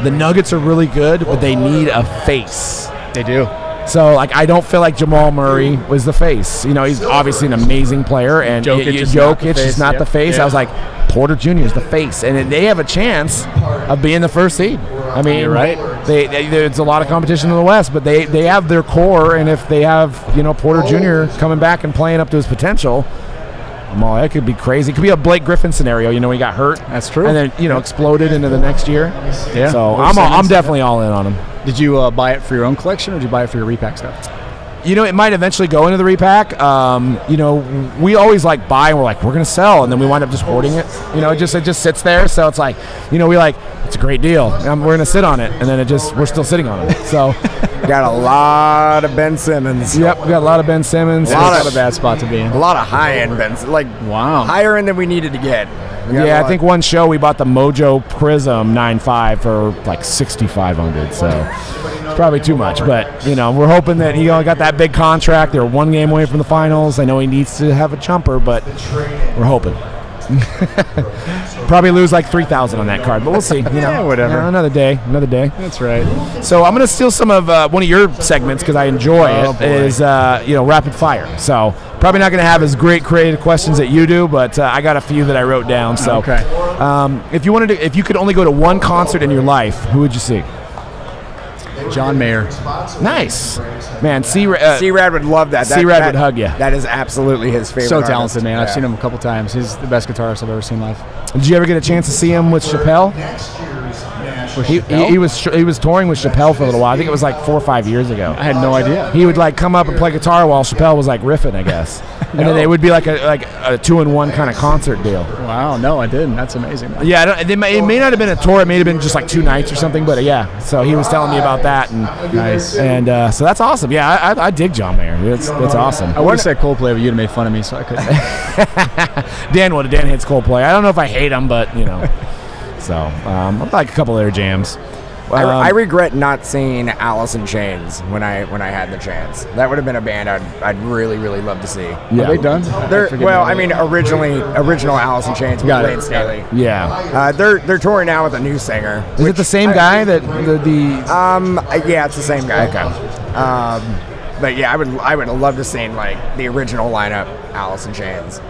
Speaker 3: the Nuggets are really good, but they need a face.
Speaker 4: They do.
Speaker 3: So like, I don't feel like Jamal Murray was the face. You know, he's obviously an amazing player, and
Speaker 4: Jokic is not the face.
Speaker 3: I was like, Porter Jr. is the face, and they have a chance of being the first seed. I mean,
Speaker 4: You're right.
Speaker 3: There's a lot of competition in the West, but they have their core, and if they have Porter Jr. coming back and playing up to his potential, that could be crazy. It could be a Blake Griffin scenario. When he got hurt.
Speaker 4: That's true.
Speaker 3: And then exploded into the next year.
Speaker 4: Yeah.
Speaker 3: So I'm definitely all in on him.
Speaker 4: Did you buy it for your own collection, or did you buy it for your repack stuff?
Speaker 3: It might eventually go into the repack. We always buy and we're like, we're going to sell, and then we wind up just hoarding it. It just sits there. So it's like, it's a great deal. We're going to sit on it, and then we're still sitting on it. So
Speaker 2: Got a lot of Ben Simmons.
Speaker 3: yep, we got a lot of Ben Simmons.
Speaker 2: A lot
Speaker 4: Not a bad spot to be in.
Speaker 2: A lot of high-end Ben Simmons.
Speaker 4: Wow.
Speaker 2: Higher end than we needed to get.
Speaker 3: Yeah, I think one show we bought the Mojo Prism 9.5 for like $6,500. So it's probably too much, but we're hoping that he only got that big contract. They're one game away from the finals. I know he needs to have a jumper, but we're hoping. Probably lose like 3,000 on that card, but we'll see.
Speaker 4: Whatever.
Speaker 3: Another day.
Speaker 4: That's right.
Speaker 3: So I'm going to steal some of one of your segments because I enjoy it.
Speaker 4: Boy.
Speaker 3: Is rapid fire. So probably not going to have as great creative questions that you do, but I got a few that I wrote down. So
Speaker 4: Okay.
Speaker 3: if you could only go to one concert in your life, who would you see?
Speaker 4: John Mayer.
Speaker 3: Nice, man.
Speaker 2: C-Rad would love that.
Speaker 3: C-Rad would hug you.
Speaker 2: That is absolutely his favorite.
Speaker 4: So
Speaker 2: artist.
Speaker 4: talented, man. I've
Speaker 2: Yeah.
Speaker 4: seen him a couple times. He's the best guitarist I've ever seen live.
Speaker 3: Did you ever get a chance to see him with Chappelle? He was touring with Chappelle for a little while. I think it was like 4 or 5 years ago.
Speaker 4: I had no idea.
Speaker 3: He would come up and play guitar while Chappelle was riffing, I guess. And then it would be like a 2-in-1 kind of concert deal.
Speaker 4: Wow. No, I didn't. That's amazing. Man.
Speaker 3: Yeah, it may not have been a tour. It may have been just like 2 nights or something. But yeah, so he was telling me about that, and
Speaker 4: Nice.
Speaker 3: And so that's awesome. Yeah, I dig John Mayer. That's awesome.
Speaker 4: I would have said Coldplay, but you'd have made fun of me, so I couldn't.
Speaker 3: Dan hates Coldplay. I don't know if I hate him, but So I like a couple of their jams.
Speaker 2: I regret not seeing Alice in Chains when I had the chance. That would have been a band I'd really, really love to see.
Speaker 3: Yeah.
Speaker 4: Are they done?
Speaker 2: Original Alice in Chains with
Speaker 4: Got it.
Speaker 2: Lane Staley.
Speaker 3: Yeah.
Speaker 2: They're touring now with a new singer.
Speaker 3: Is it the same guy that the?
Speaker 2: Yeah, it's the same guy.
Speaker 3: Okay.
Speaker 2: But yeah, I would love to see the original lineup, Alice in Chains.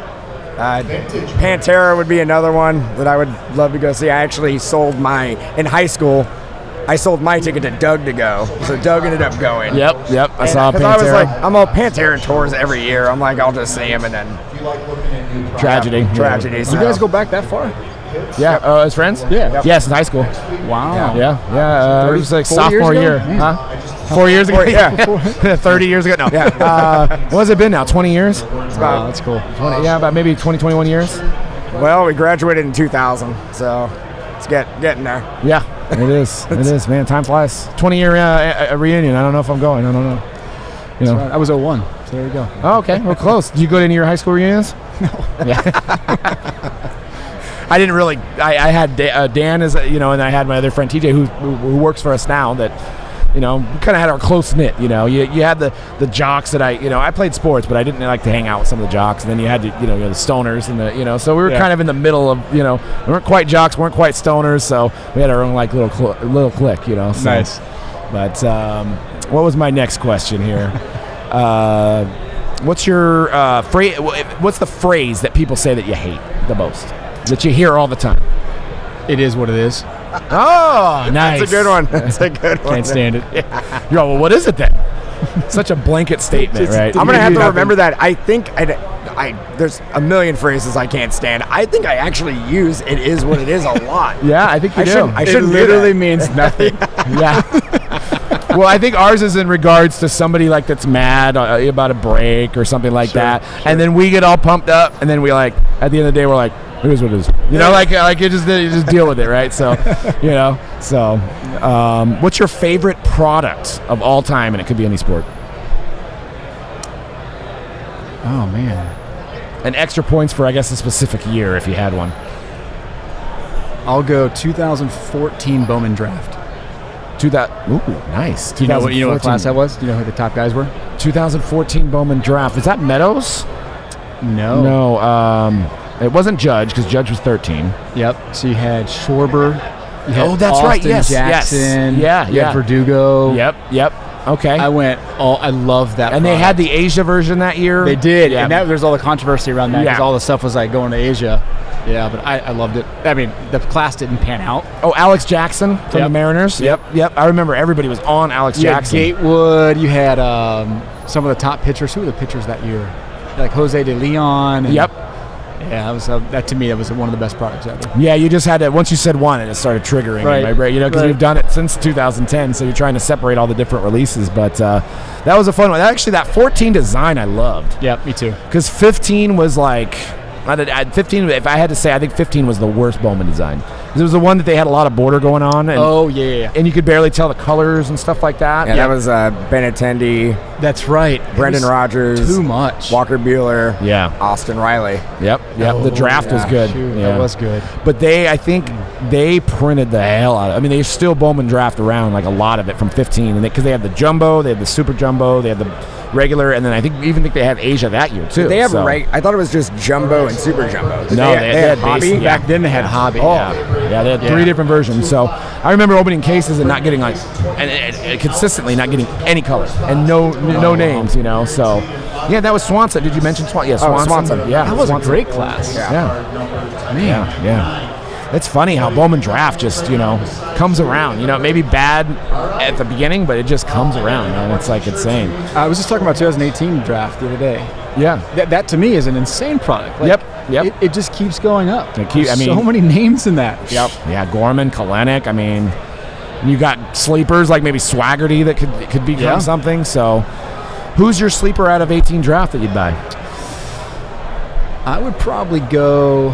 Speaker 2: Pantera would be another one that I would love to go see. I actually in high school. I sold my ticket to Doug to go, so Doug ended up going.
Speaker 3: Yep. I saw Pantera.
Speaker 2: I was like, I'm all Pantera tours every year. I'm like, I'll just see him, and then
Speaker 3: Tragedy.
Speaker 2: tragedy.
Speaker 4: Did you guys go back that far?
Speaker 3: Yeah. As friends?
Speaker 4: Yeah.
Speaker 3: Yeah, since high school.
Speaker 4: Wow.
Speaker 3: Yeah. It was like
Speaker 4: 4 years
Speaker 3: sophomore
Speaker 4: ago?
Speaker 3: year.
Speaker 4: Man.
Speaker 3: Huh? 4 years ago?
Speaker 2: Yeah.
Speaker 3: 30 years ago? No.
Speaker 2: Yeah.
Speaker 3: What has it been now? 20 years?
Speaker 4: Wow, that's cool.
Speaker 3: 20, yeah, about maybe 20, 21 years.
Speaker 2: Well, we graduated in 2000, so it's getting there.
Speaker 3: Yeah, it is. It is, man. Time flies. 20-year reunion. I don't know if I'm going. I don't know.
Speaker 4: That's right. I was 01, so there you go.
Speaker 3: Oh, okay. We're close. Did you go to any of your high school reunions? No. Yeah. I didn't really. I had Dan as and I had my other friend TJ who works for us now. That we kind of had our close knit. You had the jocks that I played sports, but I didn't like to hang out with some of the jocks. And then you had to the stoners and the so we were kind of in the middle of we weren't quite jocks, weren't quite stoners. So we had our own little clique. So.
Speaker 4: Nice.
Speaker 3: But what was my next question here? What's your phrase? What's the phrase that people say that you hate the most? That you hear all the time?
Speaker 4: It is what it is.
Speaker 3: Oh, nice.
Speaker 2: That's a good one. That's a good one.
Speaker 4: Can't stand it.
Speaker 3: You're all, well, what is it then? Such a blanket statement, right?
Speaker 2: I'm gonna have to remember that. I think there's a million phrases I can't stand. I think I actually use "it is what it is" a lot.
Speaker 3: Yeah, I think you do.
Speaker 2: I shouldn't do
Speaker 4: literally
Speaker 2: that.
Speaker 4: means nothing.
Speaker 3: Yeah. Well, I think ours is in regards to somebody like that's mad about a break or something like that, and then we get all pumped up, and then we like at the end of the day we're like, it is what it is. You know, like you just deal with it, right? So, you know. So, what's your favorite product of all time? And it could be any sport.
Speaker 4: Oh man.
Speaker 3: And extra points for, I guess, a specific year if you had one.
Speaker 4: I'll go 2014 Bowman Draft.
Speaker 3: Ooh, nice.
Speaker 4: Do you know what class that was? Do you know who the top guys were?
Speaker 3: 2014 Bowman Draft. Is that Meadows?
Speaker 4: No.
Speaker 3: No. It wasn't Judge because Judge was 13.
Speaker 4: Yep. So you had Schwarber. You had
Speaker 3: that's right.
Speaker 4: Austin
Speaker 3: Yes.
Speaker 4: Jackson.
Speaker 3: Yeah.
Speaker 4: You had Verdugo.
Speaker 3: Yep. Okay.
Speaker 4: I love that.
Speaker 3: And they had the Asia version that year.
Speaker 4: They did.
Speaker 3: Yeah.
Speaker 4: And there's all the controversy around that because
Speaker 3: Yeah.
Speaker 4: all the stuff was like going to Asia. Yeah, but I loved it. I mean, the class didn't pan out.
Speaker 3: Oh, Alex Jackson from the Mariners. Yep. I remember everybody was on Alex Jackson.
Speaker 4: You had Gatewood. You had some of the top pitchers. Who were the pitchers that year? Like Jose de Leon.
Speaker 3: Yep.
Speaker 4: Yeah, that to me, that was one of the best products ever.
Speaker 3: Yeah, you just had to, once you said one, and it started triggering in my brain, because we've done it since 2010, so you're trying to separate all the different releases, but that was a fun one. Actually, that 14 design I loved.
Speaker 4: Yeah, me too.
Speaker 3: Because 15 was like, 15, if I had to say, I think 15 was the worst Bowman design. Because it was the one that they had a lot of border going on. And,
Speaker 4: yeah.
Speaker 3: And you could barely tell the colors and stuff like that.
Speaker 2: Yeah, that was Benintendi.
Speaker 4: That's right.
Speaker 2: Brendan Rodgers.
Speaker 4: Too much.
Speaker 2: Walker Buehler.
Speaker 3: Yeah.
Speaker 2: Austin Riley.
Speaker 3: Yep. The draft was good.
Speaker 4: Shoot,
Speaker 3: yeah.
Speaker 4: That was good.
Speaker 3: But I think they printed the hell out of it. I mean, they still Bowman draft around, like a lot of it from 15. Because they had the jumbo, they had the super jumbo, they had the regular, and then I think they had Asia that year too.
Speaker 2: They have I thought it was just jumbo and super jumbo.
Speaker 3: No, they had
Speaker 2: hobby.
Speaker 3: base,
Speaker 4: Back then they had hobby.
Speaker 3: Oh, yeah, they had 3 different versions. So I remember opening cases and not getting and consistently not getting any color and no names, you know. So yeah, that was Swanson. Did you mention Swanson? Yeah, Swanson.
Speaker 2: Swanson.
Speaker 3: Yeah,
Speaker 4: That was
Speaker 3: Swanson.
Speaker 4: a great class.
Speaker 3: Yeah. Yeah. It's funny how Bowman draft just, comes around. It may be bad at the beginning, but it just comes around, man. It's like insane.
Speaker 4: I was just talking about 2018 draft the other day.
Speaker 3: Yeah.
Speaker 4: That to me is an insane product. Like,
Speaker 3: Yep.
Speaker 4: It just keeps going up.
Speaker 3: There's
Speaker 4: so many names in that.
Speaker 3: Yep. Yeah, Gorman, Kalenic. I mean, you got sleepers like maybe Swaggerty that could become something. So, who's your sleeper out of 18 draft that you'd buy?
Speaker 4: I would probably go.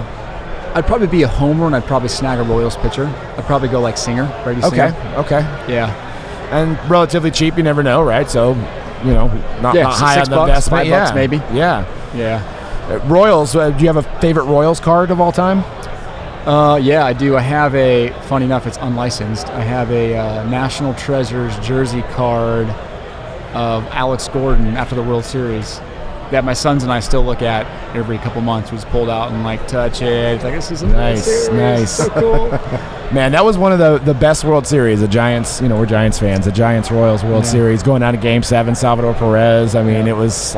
Speaker 4: I'd probably be a homer, and I'd probably snag a Royals pitcher. I'd probably go like Singer, Brady Singer.
Speaker 3: Okay.
Speaker 4: Yeah.
Speaker 3: And relatively cheap, you never know, right? So, not high on the investment.
Speaker 4: $5 maybe.
Speaker 3: Yeah.
Speaker 4: Royals.
Speaker 3: Do you have a favorite Royals card of all time?
Speaker 4: Yeah, I do. I have funny enough, it's unlicensed. I have a National Treasures jersey card of Alex Gordon after the World Series that my sons and I still look at every couple months. We just pulled out and touch it. It's like, this is
Speaker 3: nice.
Speaker 4: So cool.
Speaker 3: Man, that was one of the best World Series. The Giants, we're Giants fans. The Giants-Royals World Series, going down to Game 7, Salvador Perez. I mean, it was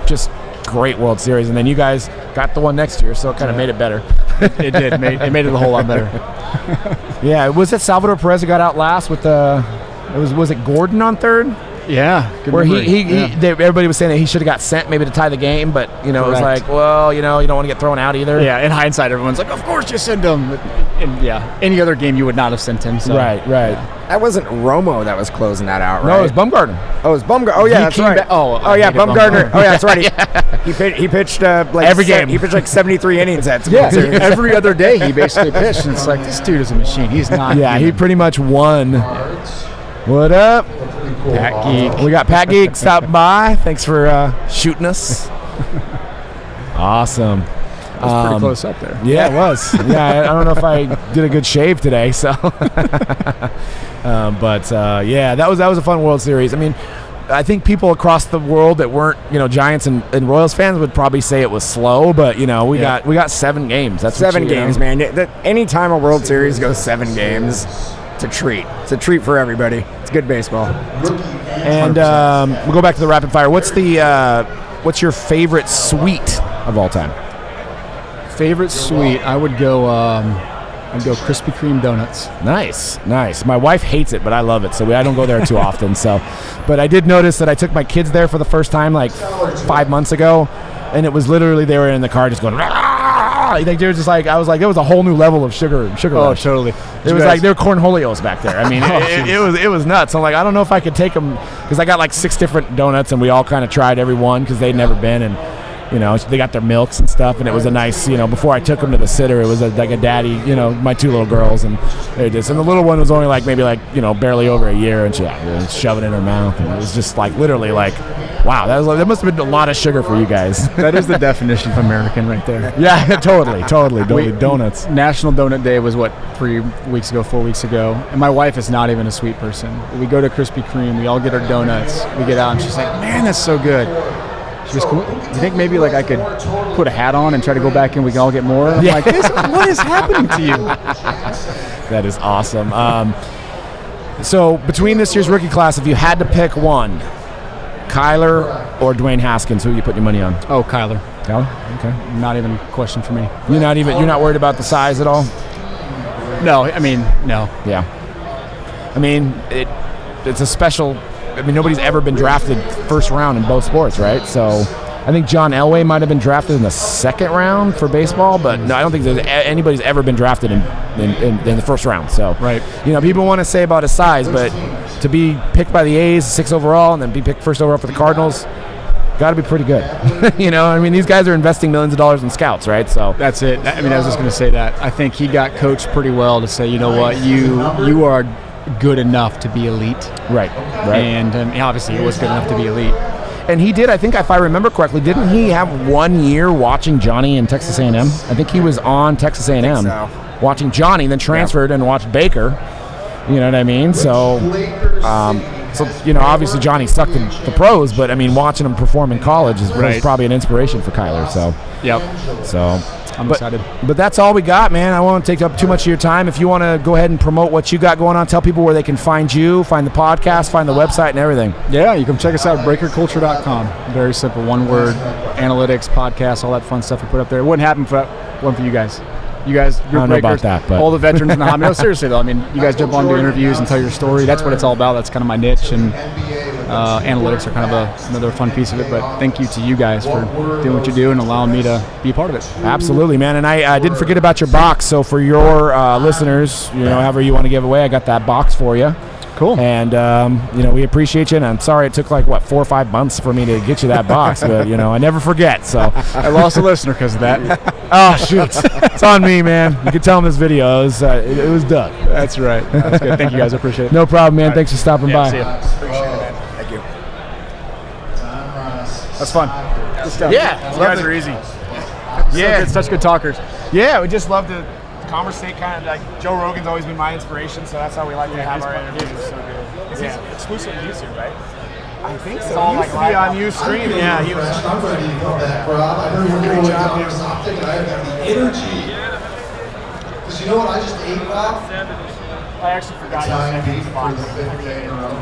Speaker 3: just great World Series. And then you guys got the one next year, so it kind of made it better.
Speaker 4: It did. It made it a whole lot better.
Speaker 3: Yeah, was it Salvador Perez who got out last with the? Was it Gordon on third?
Speaker 4: Yeah, good
Speaker 3: where
Speaker 4: memory.
Speaker 3: everybody was saying that he should have got sent maybe to tie the game, but it was like, well, you don't want to get thrown out either.
Speaker 4: Yeah, in hindsight, everyone's like, of course you send him. And any other game you would not have sent him. So.
Speaker 3: Right.
Speaker 2: That wasn't Romo that was closing that out, right?
Speaker 3: No, it was Bumgarner.
Speaker 2: Oh, it was Bumgarner. Oh, yeah, that's right. Bumgarner. Oh, yeah, that's right. He pitched
Speaker 3: every game.
Speaker 2: He pitched 73 innings at
Speaker 4: every other day he basically pitched, and it's like, this dude is a machine. He's not.
Speaker 3: Yeah, he pretty much won. What up?
Speaker 4: Pat Geek.
Speaker 3: We got Pat Geek stopping by. Thanks for shooting us. Awesome.
Speaker 4: It was pretty close up there.
Speaker 3: Yeah, it was. Yeah, I don't know if I did a good shave today, so. That was a fun World Series. I mean, I think people across the world that weren't, Giants and Royals fans would probably say it was slow, but we got 7 games. That's
Speaker 2: 7 games, man. Any time a World Series goes 7 games, it's a treat. It's a treat for everybody. It's good baseball.
Speaker 3: And we'll go back to the rapid fire. What's your favorite suite of all time?
Speaker 4: Favorite suite, I would go and go Krispy Kreme donuts.
Speaker 3: Nice. My wife hates it, but I love it, so I don't go there too often. But I did notice that I took my kids there for the first time like 5 months ago, and it was literally they were in the car just going. Like they were just like I was like it was a whole new level of sugar rush.
Speaker 4: Totally.
Speaker 3: It was like they're cornholios back there. I mean, it was nuts. I'm like I don't know if I could take them because I got like 6 different donuts and we all kind of tried every one because they'd never been and. They got their milks and stuff, and it was a nice, before I took them to the sitter, it was like a daddy, my 2 little girls, and they just, and the little one was only maybe barely over a year, and she was shoving it in her mouth, and it was just literally wow, that must have been a lot of sugar for you guys.
Speaker 4: That is the definition of American right there.
Speaker 3: Yeah, totally, donuts.
Speaker 4: National Donut Day was 4 weeks ago, and my wife is not even a sweet person. We go to Krispy Kreme, we all get our donuts, we get out, and she's like, man, that's so good. She goes, you think maybe I could put a hat on and try to go back and we can all get more? I'm like, what is happening to you?
Speaker 3: That is awesome. So between this year's rookie class, if you had to pick one, Kyler or Dwayne Haskins, who are you putting your money on?
Speaker 4: Oh, Kyler.
Speaker 3: Kyler? Okay.
Speaker 4: Not even a question for me.
Speaker 3: You're not worried about the size at all?
Speaker 4: No, no.
Speaker 3: Yeah. It's a special. Nobody's ever been drafted first round in both sports, right? So I think John Elway might have been drafted in the second round for baseball, but no, I don't think anybody's ever been drafted in the first round. So,
Speaker 4: right.
Speaker 3: People want to say about his size, but to be picked by the A's, 6 overall, and then be picked first overall for the Cardinals, got to be pretty good. These guys are investing millions of dollars in scouts, right? So
Speaker 4: that's it. I was just going to say that. I think he got coached pretty well to say, you know what, you are good enough to be elite.
Speaker 3: Right.
Speaker 4: And obviously he was good enough to be elite.
Speaker 3: And he did, I think, if I remember correctly, didn't he have 1 year watching Johnny in Texas A&M? I think he was on Texas A&M watching Johnny, then transferred and watched Baker. You know what I mean? So, obviously Johnny sucked in the pros, but, watching him perform in college was probably an inspiration for Kyler. So,
Speaker 4: yep.
Speaker 3: So,
Speaker 4: I'm excited.
Speaker 3: But that's all we got, man. I won't take up too much of your time. If you want to go ahead and promote what you got going on, tell people where they can find you, find the podcast, find the website, and everything.
Speaker 4: Yeah, you can check us out at breakerculture.com. Very simple, one word, analytics, podcasts, all that fun stuff we put up there. It wouldn't happen if it wasn't for you guys. You guys, you're
Speaker 3: I don't
Speaker 4: breakers,
Speaker 3: know about that, but
Speaker 4: all the veterans in the hobby. No, seriously though. You guys jump on, do interviews, and tell your story. That's what it's all about. That's kind of my niche, and analytics are kind of another fun piece of it. But thank you to you guys for doing what you do and allowing me to be a part of it.
Speaker 3: Absolutely, man. And I didn't forget about your box. So for your listeners, however you want to give away, I got that box for you.
Speaker 4: Cool.
Speaker 3: And, we appreciate you. And I'm sorry it took 4 or 5 months for me to get you that box. But, I never forget. So
Speaker 4: I lost a listener because of that.
Speaker 3: Oh, shoot. It's on me, man. You can tell him this video. It was Doug.
Speaker 4: That's right. That's good. Thank you, guys. I appreciate it.
Speaker 3: No problem, man. Thanks for stopping by.
Speaker 4: See you. Appreciate it, man. Thank you. That's fun. Good stuff.
Speaker 3: Yeah.
Speaker 4: You guys are easy.
Speaker 3: Yeah.
Speaker 4: Such good talkers.
Speaker 3: Yeah, we just love to conversate kind of Joe Rogan's always been my inspiration, so that's how we like to have our interviews. So good. He's exclusive to YouTube, right? I think so. It's all like right on Ustream. Yeah, he was.
Speaker 1: I'm ready to come back, Rob. I heard you were on something, and I got the energy. Because you know what I just ate, Rob?
Speaker 3: I actually forgot
Speaker 1: Italian
Speaker 3: you
Speaker 1: beef
Speaker 3: said
Speaker 1: for the 5th day in a row.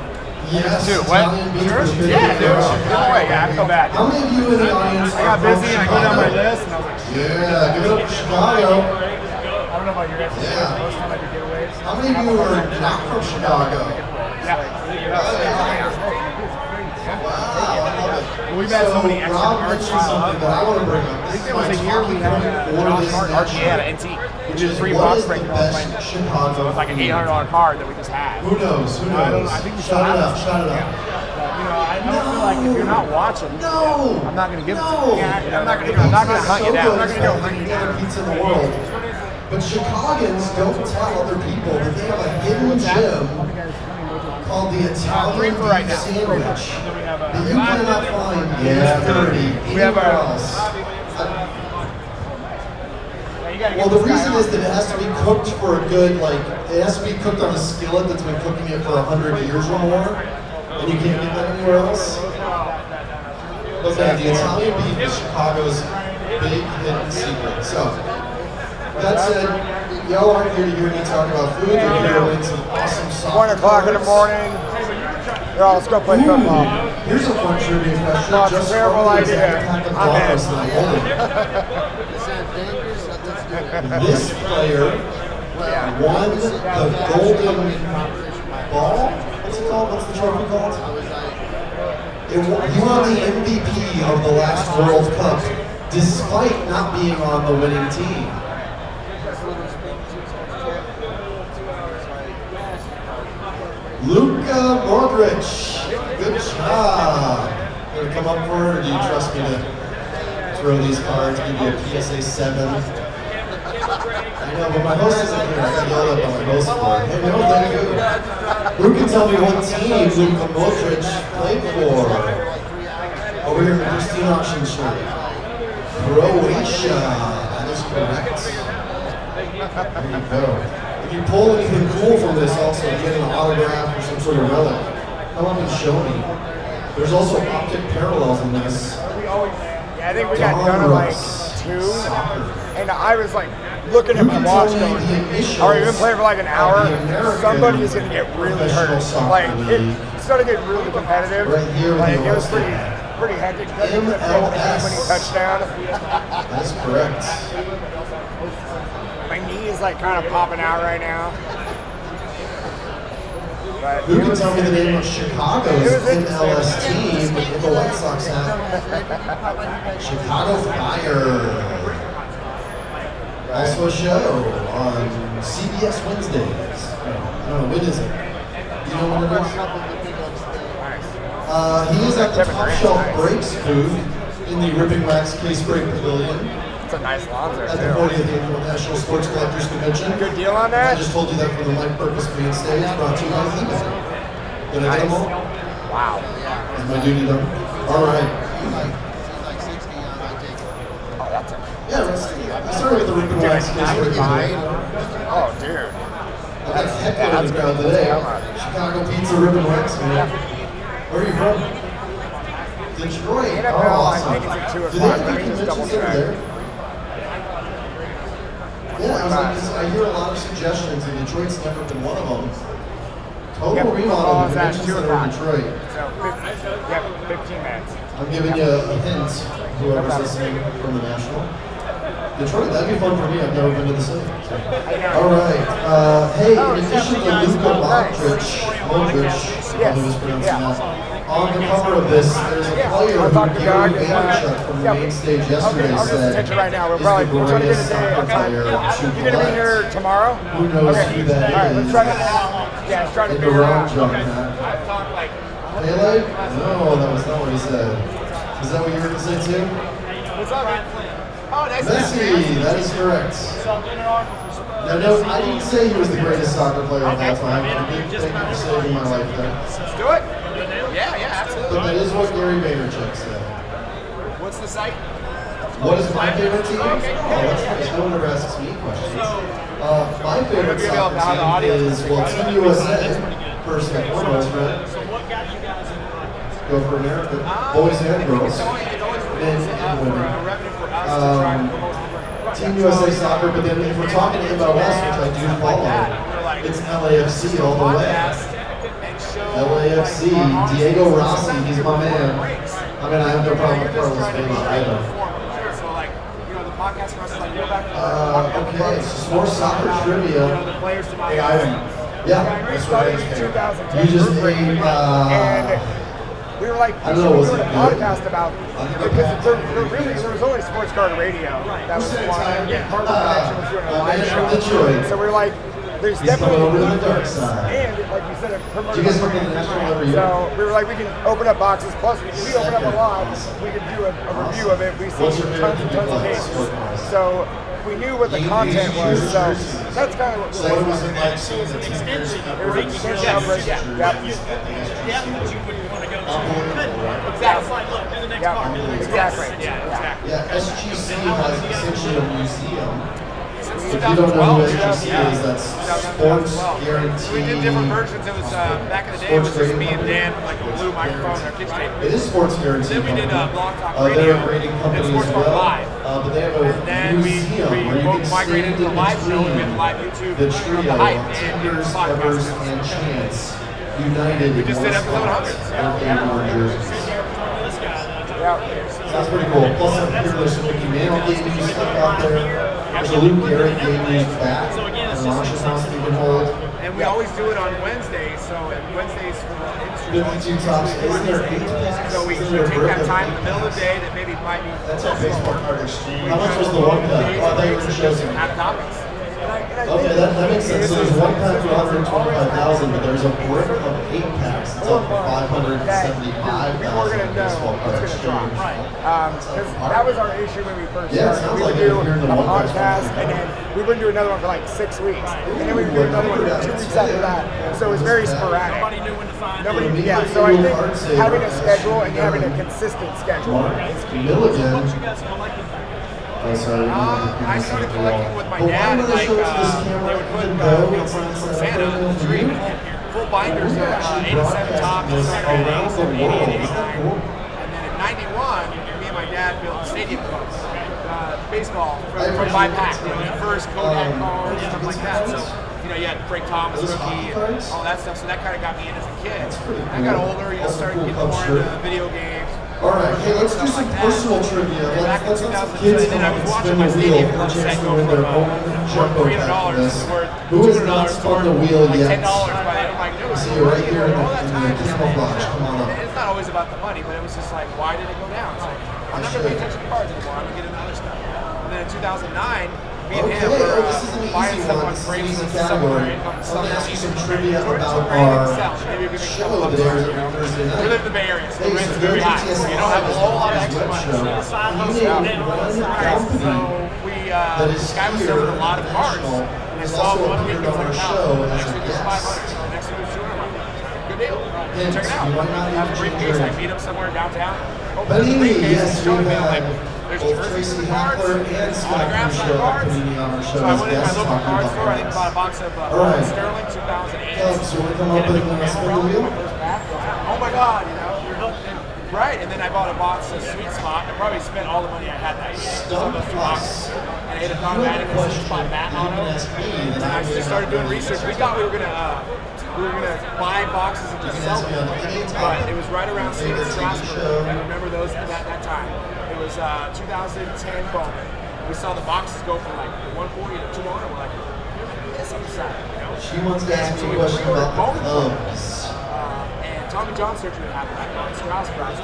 Speaker 1: Yes,
Speaker 3: Dude, what?
Speaker 1: Italian beef
Speaker 3: Sure?
Speaker 1: for the 5th
Speaker 3: Yeah,
Speaker 1: day
Speaker 3: dude.
Speaker 1: in a row.
Speaker 3: No way. Yeah, I feel bad.
Speaker 1: How many of you in the audience
Speaker 3: I got busy and I go down my list and I was like,
Speaker 1: yeah, give it up for Chicago.
Speaker 3: I don't know about your guys.
Speaker 1: Yeah.
Speaker 3: Most time I do giveaways.
Speaker 1: How many of you are not from Chicago?
Speaker 3: We've had so many extra
Speaker 1: Rob
Speaker 3: cards.
Speaker 1: mentioned something that I want to bring up.
Speaker 3: I think there was a year we had Josh Hart Archie NT. We did 3 box break all playing. So it's like an $800 card that we just had.
Speaker 1: Who knows? Who knows?
Speaker 3: I don't know. I think we
Speaker 1: shout it out. Shout it out.
Speaker 3: I don't feel like if you're not watching,
Speaker 1: No.
Speaker 3: I'm not going to give it to
Speaker 1: No.
Speaker 3: you. I'm not going to hunt you down. I'm not going to go hunt you down.
Speaker 1: Pizza in the world. But Chicagoans don't tell other people that they have a hidden gem called the Italian beef
Speaker 3: right now.
Speaker 1: sandwich
Speaker 3: Then we have
Speaker 1: that you cannot find in 30 anywhere else. Well, the reason is that it has to be cooked for a good, it has to be cooked on a skillet that's been cooking it for 100 years or more, and you can't get that anywhere else. But man, the Italian beef is Chicago's big hidden secret. So, that said, y'all aren't here to hear me talk about food, you're here to win some awesome soft
Speaker 5: 1 o'clock in the morning. Yeah, let's go play football.
Speaker 1: Here's a fun trivia question.
Speaker 5: Well, it's a
Speaker 1: Just
Speaker 5: terrible
Speaker 1: from the
Speaker 5: idea.
Speaker 1: exact type of
Speaker 5: I'm in.
Speaker 1: offense that I'm holding. This player won the golden ball. What's it called? What's the trophy called? He won the MVP of the last World Cup, despite not being on the winning team. Luka Modric, good job. You gonna come up for it, or do you trust me to throw these cards, give you a PSA 7? I know, but my host isn't here. I got yelled at by my host for it. Hey, no, thank you. Who can tell me what team Luka Modric played for? Over here, Christine Auction shirt. Croatia. That is correct. There you go. If you pull anything cool from this, also, you get an autograph or some sort of relic, come up and show me. There's also optic parallels in this.
Speaker 5: Yeah, I think we got done at like 2, and I was like looking at my watch going, are we even playing for like an hour? Somebody is going to get really hurt. Like, it's going to get really competitive. Like, it was pretty hectic. Doesn't get a winning touchdown.
Speaker 1: That's correct.
Speaker 5: My knee is like kind of popping out right now. But
Speaker 1: who can tell me the name of Chicago's MLS team if the White Sox have? Chicago Fire. Also a show on CBS Wednesdays. I don't know, when is it? Do you know when it is? He is at the Top Shelf Breaks booth in the Ripping Wax Case Break Pavilion.
Speaker 5: It's a nice lawn there,
Speaker 1: at the 40th Annual National Sports Collectors Convention.
Speaker 5: Good deal on that?
Speaker 1: I just told you that for the Life Purpose main stage, brought to you by eBay. Did I get them all?
Speaker 5: Wow.
Speaker 1: Is my duty done? All right.
Speaker 5: Oh, that's it.
Speaker 1: Yeah, I started with the Ripping Wax Case Break Pavilion.
Speaker 5: Oh, dude.
Speaker 1: I got a heckler in the crowd today. Chicago Pizza Ripping Wax, man. Where are you from? Detroit.
Speaker 5: NFL,
Speaker 1: Oh, awesome.
Speaker 5: I think it's at 2
Speaker 1: Do they
Speaker 5: o'clock.
Speaker 1: have
Speaker 5: Let
Speaker 1: big
Speaker 5: me just double
Speaker 1: conventions over
Speaker 5: check.
Speaker 1: there? Yeah, I hear a lot of suggestions, and Detroit's never been one of them. Total remodel of the convention center in Detroit.
Speaker 5: So, 15 minutes.
Speaker 1: I'm giving you a hint, whoever's listening from the National. Detroit, that'd be fun for me. I've never been to the city. All right. Hey, in addition to Luka Modric, I was pronouncing that. On the cover of this, there's a player who Gary Vaynerchuk from the main stage yesterday said is
Speaker 5: right now. We're
Speaker 1: the
Speaker 5: trying to get
Speaker 1: greatest
Speaker 5: a day.
Speaker 1: soccer player to
Speaker 5: You're going to be here tomorrow?
Speaker 1: Who knows who that
Speaker 5: All right, let's
Speaker 1: is?
Speaker 5: try to, let's try to
Speaker 1: In the
Speaker 5: figure it
Speaker 1: round
Speaker 5: out.
Speaker 1: jump, Pele? No, that was not what he said. Is that what you were going to say too?
Speaker 5: What's up, man? Oh, nice
Speaker 1: Messi, that is correct. Now, no, I didn't say he was the greatest soccer player of all time. I did thank you for saving my life there.
Speaker 5: Let's do it. Yeah, absolutely.
Speaker 1: But that is what Gary Vaynerchuk said.
Speaker 5: What's the site?
Speaker 1: What is my favorite team? Oh, that's nice. No one ever asks me questions. My favorite soccer team is, well, Team USA, first and foremost, right? Go for America. Boys and girls. Men and women. Team USA Soccer, but then if we're talking MLS, which I do follow, it's LAFC all the way. LAFC, Diego Rossi, he's my man. I mean, I have no problem with Carlos Vela either. Okay, so some more soccer trivia. Hey, yeah, that's what it is. You just ate,
Speaker 5: we were like,
Speaker 1: I don't know, was it
Speaker 5: doing a
Speaker 1: good?
Speaker 5: podcast about, because there was only Sports Card Radio. That was one. Part of the connection was doing a live show. So we were like, there's definitely
Speaker 1: over
Speaker 5: a
Speaker 1: the
Speaker 5: need
Speaker 1: dark
Speaker 5: for it.
Speaker 1: side.
Speaker 5: And like you said, it promotes.
Speaker 1: Do you guys work in the National every year?
Speaker 5: So we were like, we can open up boxes. Plus, if we open up a lot, we can do a review of it. We see
Speaker 1: What's your
Speaker 5: tons
Speaker 1: favorite
Speaker 5: and tons of
Speaker 1: class?
Speaker 5: cases. So we knew what the content was. So that's kind of what
Speaker 1: So it was like seeing the team.
Speaker 5: it was an extension outbreak. Yep.
Speaker 1: Unbelievable, right?
Speaker 5: Exactly.
Speaker 1: Yeah, SGC has essentially a museum. If you don't know who SGC is, that's Sports Guarantee.
Speaker 6: We did different versions. It was back in the day. It was just me and Dan, like a blue microphone and our kids tape.
Speaker 1: It is Sports Guarantee.
Speaker 6: Then we did Blog Talk
Speaker 1: They're
Speaker 6: Radio
Speaker 1: a grading
Speaker 6: and
Speaker 1: company
Speaker 6: Sports
Speaker 1: as
Speaker 6: Talk
Speaker 1: well.
Speaker 6: Live.
Speaker 1: But they have a
Speaker 6: And then we
Speaker 1: museum where you
Speaker 6: both
Speaker 1: can
Speaker 6: migrated
Speaker 1: stand
Speaker 6: to the live show. We
Speaker 1: between
Speaker 6: went live YouTube.
Speaker 1: the
Speaker 6: The
Speaker 1: trio
Speaker 6: hype
Speaker 1: of
Speaker 6: and
Speaker 1: Tenders,
Speaker 6: the podcast.
Speaker 1: Evers, and Chance united
Speaker 6: We just
Speaker 1: in
Speaker 6: did
Speaker 1: one
Speaker 6: episode
Speaker 1: spot.
Speaker 6: 100.
Speaker 1: That's pretty cool. Plus, up here, there's some Mickey Mantle gaming stuff out there. There's a Luke Garrett gaming back.
Speaker 6: it's
Speaker 1: an auction house that you can hold.
Speaker 6: And we always do it on Wednesdays, so Wednesdays for the industry.
Speaker 1: 52 tops. Isn't there 8 packs?
Speaker 6: So we
Speaker 1: Isn't there a
Speaker 6: take
Speaker 1: brick
Speaker 6: that
Speaker 1: of
Speaker 6: time in
Speaker 1: 8
Speaker 6: the middle of the
Speaker 1: packs?
Speaker 6: day that maybe might be.
Speaker 1: That's at Baseball Card Exchange. How much was the 1 pack? Oh, I thought you were going to show some.
Speaker 6: Have copies.
Speaker 1: Okay, that makes sense. So there's 1 pack for 125,000, but there's a brick of 8 packs. It's up to 575,000 Baseball Card Exchange.
Speaker 5: Because that was our issue when we first
Speaker 1: Yeah, it
Speaker 5: started.
Speaker 1: sounds
Speaker 5: We
Speaker 1: like
Speaker 5: would do
Speaker 1: you're hearing the
Speaker 5: a
Speaker 1: one guy's
Speaker 5: podcast,
Speaker 1: talking.
Speaker 5: and then we wouldn't do another one for like 6 weeks, and then we would do another one for 2 weeks after that. So it was very sporadic.
Speaker 6: Nobody knew when to find
Speaker 5: Nobody,
Speaker 6: it.
Speaker 5: yeah. So I think having a schedule and having a consistent schedule is key.
Speaker 1: Milligan.
Speaker 6: You guys collected that?
Speaker 1: Oh, sorry.
Speaker 6: I started collecting with my
Speaker 1: But why
Speaker 6: dad,
Speaker 1: would I
Speaker 6: like,
Speaker 1: show it to this
Speaker 6: they
Speaker 1: camera
Speaker 6: would put,
Speaker 1: even though
Speaker 6: you know,
Speaker 1: it's
Speaker 6: from
Speaker 1: not
Speaker 6: Santa,
Speaker 1: available to you?
Speaker 6: full binders of
Speaker 1: Actually
Speaker 6: 87
Speaker 1: broadcasting
Speaker 6: tops,
Speaker 1: this around the
Speaker 6: 88,
Speaker 1: world.
Speaker 6: 89.
Speaker 1: Isn't that cool?
Speaker 6: And then in 91, me and my dad built stadium clubs, baseball,
Speaker 1: I
Speaker 6: from
Speaker 1: appreciate
Speaker 6: by
Speaker 1: it.
Speaker 6: pack, you know, the first Kodak cards, stuff like that. So, you know, you had Frank Thomas,
Speaker 1: Those
Speaker 6: rookie,
Speaker 1: hockey
Speaker 6: and
Speaker 1: cards?
Speaker 6: all that stuff. So that kind of got me in as a kid.
Speaker 1: pretty
Speaker 6: I got
Speaker 1: cool.
Speaker 6: older, you know,
Speaker 1: That's a
Speaker 6: started
Speaker 1: cool
Speaker 6: getting
Speaker 1: pub
Speaker 6: more
Speaker 1: shirt.
Speaker 6: into video games.
Speaker 1: All right, hey, let's do
Speaker 6: stuff
Speaker 1: some
Speaker 6: like that.
Speaker 1: personal trivia.
Speaker 6: Back in
Speaker 1: Let's let some
Speaker 6: 2007,
Speaker 1: kids
Speaker 6: and
Speaker 1: come
Speaker 6: I
Speaker 1: up
Speaker 6: was
Speaker 1: and
Speaker 6: watching
Speaker 1: spin
Speaker 6: my
Speaker 1: the wheel
Speaker 6: stadium
Speaker 1: for a
Speaker 6: club
Speaker 1: chance
Speaker 6: set
Speaker 1: to
Speaker 6: go
Speaker 1: win their
Speaker 6: from
Speaker 1: own jumbo pack for
Speaker 6: $300
Speaker 1: this.
Speaker 6: worth
Speaker 1: Who has not spun the wheel
Speaker 6: like
Speaker 1: yet?
Speaker 6: $10 by the end. I'm like, dude,
Speaker 1: See you right here in
Speaker 6: all
Speaker 1: the
Speaker 6: that time.
Speaker 1: Gizmo Flash. Come on up.
Speaker 6: It's not always about the money, but it was just like, why did it go down? It's like, I'm not going to pay attention to cards anymore. I'm going to get into other stuff. And then in 2009, me and him were
Speaker 1: this is an
Speaker 6: buying
Speaker 1: easy
Speaker 6: stuff
Speaker 1: one.
Speaker 6: on
Speaker 1: This is an easy
Speaker 6: Craigslist
Speaker 1: category.
Speaker 6: somewhere.
Speaker 1: I'm going to ask you some trivia about
Speaker 6: Maybe
Speaker 1: our
Speaker 6: we can
Speaker 1: show
Speaker 6: come up
Speaker 1: that airs
Speaker 6: with,
Speaker 1: every Thursday
Speaker 6: We
Speaker 1: night.
Speaker 6: live in the Bay Area, so
Speaker 1: Hey,
Speaker 6: the rent's
Speaker 1: so
Speaker 6: very high.
Speaker 1: GTS
Speaker 6: So you don't have a whole lot of extra
Speaker 1: web
Speaker 6: money.
Speaker 1: show. You need one company
Speaker 6: So we,
Speaker 1: that is
Speaker 6: this guy was
Speaker 1: here
Speaker 6: selling a lot of cards.
Speaker 1: national,
Speaker 6: And I
Speaker 1: has
Speaker 6: saw
Speaker 1: also
Speaker 6: one week
Speaker 1: appeared
Speaker 6: it
Speaker 1: on
Speaker 6: was
Speaker 1: our
Speaker 6: like
Speaker 1: show as
Speaker 6: next
Speaker 1: a
Speaker 6: week it was
Speaker 1: guest.
Speaker 6: 500. Next week it was 200. Good deal.
Speaker 1: Hint,
Speaker 6: Check it out.
Speaker 1: you might not
Speaker 6: I have a
Speaker 1: need to
Speaker 6: briefcase. I
Speaker 1: drink.
Speaker 6: meet him somewhere downtown. Open the
Speaker 1: Panini,
Speaker 6: briefcase,
Speaker 1: yes,
Speaker 6: he's showing
Speaker 1: we've
Speaker 6: me, I'm like,
Speaker 1: had
Speaker 6: there's
Speaker 1: both
Speaker 6: jerseys
Speaker 1: Tracy
Speaker 6: and cards,
Speaker 1: Hackler and Scott
Speaker 6: autographs
Speaker 1: from
Speaker 6: on
Speaker 1: show
Speaker 6: cards.
Speaker 1: Panini on our show
Speaker 6: So I
Speaker 1: as
Speaker 6: went into my
Speaker 1: guests
Speaker 6: local
Speaker 1: talking
Speaker 6: card
Speaker 1: about
Speaker 6: store. I think
Speaker 1: cards.
Speaker 6: bought a box of
Speaker 1: right.
Speaker 6: Sterling 2008.
Speaker 1: Alex, you want to come up and spin the wheel?
Speaker 6: Oh my God, you know. Right, and then I bought a box of Sweet Spot. I probably spent all the money I had that year on those 2 boxes. And I hit a automatic Sweet Spot Bat Auto. And I just started doing research. We thought we were gonna buy boxes and just sell them. But it was right around Steven Strasburg. I remember those at that time. It was 2010 Bowman. We saw the boxes go from like 140 to 200. We're like, this on the side, you know?
Speaker 1: She wants to ask me a question about the Cubs.
Speaker 6: And Tommy John surgery happened at Strasburg,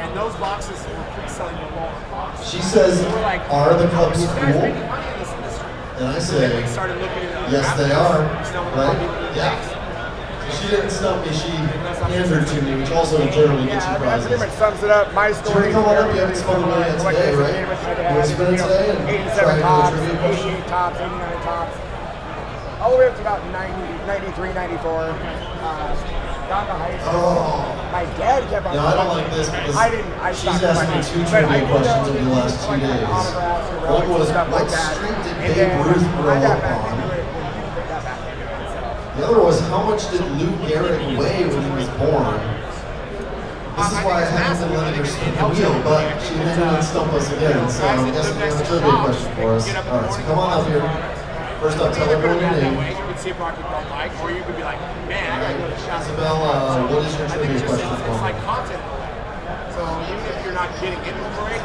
Speaker 6: and those boxes were pre-selling the lower box.
Speaker 1: She says,
Speaker 6: So we're like,
Speaker 1: are the Cubs
Speaker 6: these guys
Speaker 1: cool?
Speaker 6: making money in this industry.
Speaker 1: And I
Speaker 6: So then we
Speaker 1: say,
Speaker 6: started looking at other
Speaker 1: yes, they are.
Speaker 6: avenues, some of the
Speaker 1: Right?
Speaker 6: money
Speaker 1: Yeah. She didn't stump me. She answered to me, which also generally gets
Speaker 5: Yeah,
Speaker 1: you
Speaker 5: I mean, that pretty much
Speaker 1: prizes.
Speaker 5: sums it up. My
Speaker 1: So
Speaker 5: story
Speaker 1: you come on up, you haven't spun the wheel yet today, right?
Speaker 5: with my
Speaker 1: You
Speaker 5: dad,
Speaker 1: want to spin it today and
Speaker 5: 87
Speaker 1: try to
Speaker 5: tops,
Speaker 1: do the trivia question?
Speaker 5: 88 tops, 89 tops, all the way up to about 90, 93, 94. Got to high school.
Speaker 1: Oh.
Speaker 5: My dad kept on.
Speaker 1: No, I don't like this because
Speaker 5: I didn't. I
Speaker 1: she's
Speaker 5: stopped
Speaker 1: asked me
Speaker 5: collecting.
Speaker 1: 2
Speaker 5: But I
Speaker 1: trivia
Speaker 5: did
Speaker 1: questions over the last 2
Speaker 5: like
Speaker 1: days.
Speaker 5: autographs or
Speaker 1: One
Speaker 5: relics and
Speaker 1: was,
Speaker 5: stuff
Speaker 1: what
Speaker 5: like that.
Speaker 1: street did
Speaker 5: And
Speaker 1: Babe
Speaker 5: then
Speaker 1: Ruth
Speaker 5: I
Speaker 1: grow
Speaker 5: got
Speaker 1: up
Speaker 5: back
Speaker 1: on?
Speaker 5: into it when you got back into it. So.
Speaker 1: The other was, how much did Lou Gehrig weigh when he was born? This is why I haven't been letting her spin the wheel, but she didn't stump us again, so I'm guessing you have a trivia question for us. All right, so come on up here. First up, tell everyone your name.
Speaker 6: You could see a product called Mike, or you could be like, man, I gotta go to the shop.
Speaker 1: Isabel, what is your
Speaker 6: I think
Speaker 1: trivia
Speaker 6: it's just
Speaker 1: question for
Speaker 6: it's
Speaker 1: me?
Speaker 6: like content building. So even if you're not getting inventory,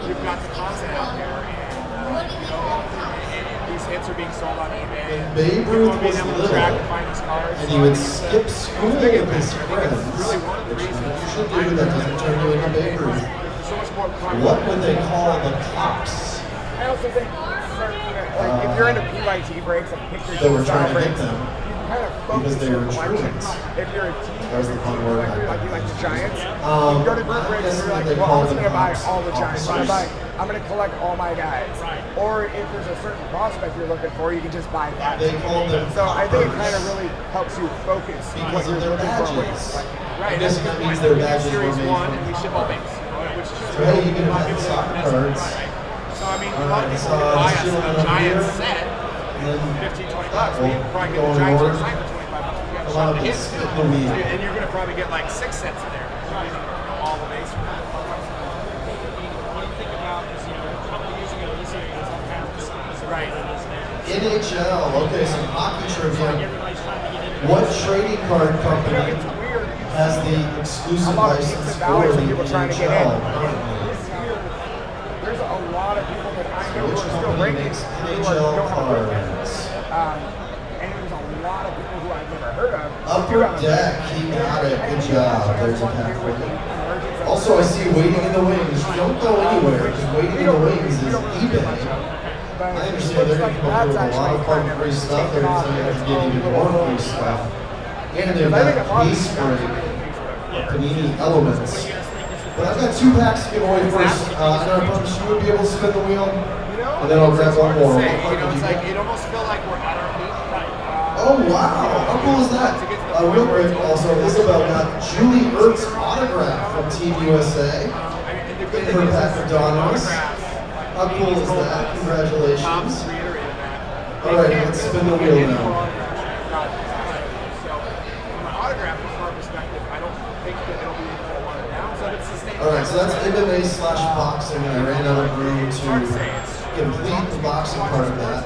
Speaker 6: you've got the content out there, and you know, and these hits are being sold on eBay.
Speaker 1: When Babe
Speaker 6: People
Speaker 1: Ruth
Speaker 6: are being
Speaker 1: was
Speaker 6: able to track and
Speaker 1: little,
Speaker 6: find these cards.
Speaker 1: and he would skip school with his friends,
Speaker 6: Really one of the
Speaker 1: which
Speaker 6: reasons
Speaker 1: you should do that doesn't turn you into Babe Ruth.
Speaker 6: There's so much more
Speaker 1: What would they call the cops
Speaker 5: I also think certain, like if you're into PYT breaks and picture
Speaker 1: that were
Speaker 5: style
Speaker 1: trying to get
Speaker 5: breaks,
Speaker 1: them?
Speaker 5: you can kind of
Speaker 1: Because
Speaker 5: focus
Speaker 1: they
Speaker 5: your
Speaker 1: were
Speaker 5: collection.
Speaker 1: truants.
Speaker 5: If you're a team,
Speaker 1: That was the fun word.
Speaker 5: like you like the Giants, you go to group breaks and you're like,
Speaker 1: They
Speaker 5: well,
Speaker 1: call
Speaker 5: I'm just
Speaker 1: them
Speaker 5: gonna buy
Speaker 1: cops,
Speaker 5: all the Giants.
Speaker 1: officers.
Speaker 5: I'm gonna collect all my guys. Or if there's a certain prospect you're looking for, you can just buy that.
Speaker 1: They called them
Speaker 5: So I think it
Speaker 1: coppers.
Speaker 5: kind of really helps you focus what
Speaker 1: Because of
Speaker 5: you're
Speaker 1: their
Speaker 5: looking for.
Speaker 1: badges.
Speaker 6: Right,
Speaker 1: I'm
Speaker 6: that's
Speaker 1: guessing
Speaker 6: a good
Speaker 1: that
Speaker 6: point.
Speaker 1: means their
Speaker 6: We do
Speaker 1: badges were
Speaker 6: Series
Speaker 1: made
Speaker 6: 1
Speaker 1: from.
Speaker 6: and we ship all base, which is
Speaker 1: So hey, you can
Speaker 6: a lot
Speaker 1: have
Speaker 6: of people
Speaker 1: soccer
Speaker 6: don't know.
Speaker 1: cards.
Speaker 6: So I mean, a
Speaker 1: All
Speaker 6: lot of
Speaker 1: right,
Speaker 6: people
Speaker 1: so
Speaker 6: can buy
Speaker 1: just
Speaker 6: us
Speaker 1: doing
Speaker 6: a
Speaker 1: it up
Speaker 6: Giants
Speaker 1: here.
Speaker 6: set,
Speaker 1: And then
Speaker 6: 15, 20 bucks.
Speaker 1: we'll
Speaker 6: You can probably
Speaker 1: go
Speaker 6: get the
Speaker 1: in
Speaker 6: Giants
Speaker 1: order.
Speaker 6: on site for 25 bucks. You got
Speaker 1: Come
Speaker 6: a
Speaker 1: on
Speaker 6: shot
Speaker 1: up
Speaker 6: to
Speaker 1: and
Speaker 6: hit.
Speaker 1: spin the wheel.
Speaker 6: And you're going to probably get like 6 sets in there. You know, all the base for that.
Speaker 7: What you think about is, you know, a couple of years ago, this area was on half the size.
Speaker 6: Right.
Speaker 1: NHL, okay, some hockey trivia.
Speaker 7: Everybody's trying to get into
Speaker 1: What trading card company
Speaker 5: It's weird.
Speaker 1: has the exclusive
Speaker 5: A lot of
Speaker 1: license
Speaker 5: peaks and
Speaker 1: for
Speaker 5: valleys
Speaker 1: the
Speaker 5: of people trying to get in.
Speaker 1: NHL?
Speaker 5: This year, there's a lot of people that I know who
Speaker 1: Which
Speaker 5: are still
Speaker 1: company
Speaker 5: breaking
Speaker 1: makes
Speaker 5: who
Speaker 1: NHL
Speaker 5: don't have a break.
Speaker 1: cards? Upper deck, he got it. Good job. There's a pack for you. Also, I see waiting in the wings. Don't go anywhere, because waiting in the wings is eBay. I understand they're going to come up with a lot of fun free stuff. They're going to get even more free stuff. And they've got base spray, Panini Elements. But I've got 2 packs to give away first. And I promise you would be able to spin the wheel. And then I'll grab one more.
Speaker 6: It almost feel like we're at our peak.
Speaker 1: Oh wow, how cool is that? Real quick, also, Isabel got Julie Ertz's autograph from Team USA in her pack for Donos. How cool is that? Congratulations. Alright, let's spin the wheel now. Alright, so that's MMA/boxing, and I ran out of room to complete the boxing part of that.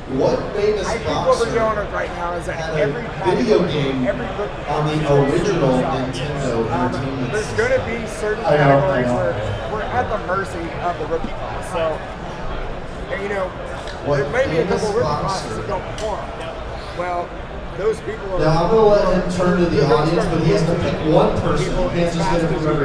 Speaker 1: What famous boxer
Speaker 5: right now is that
Speaker 1: had a video game on the original Nintendo Entertainment
Speaker 5: there's
Speaker 1: System?
Speaker 5: going to be certain categories where we're at the mercy of the rookie class. So, and, you know, there may be a couple rookie classes that don't perform. Well, those people are...
Speaker 1: Now, I'm going to let him turn to the audience, but he has to pick one person. He can't just get it from everybody.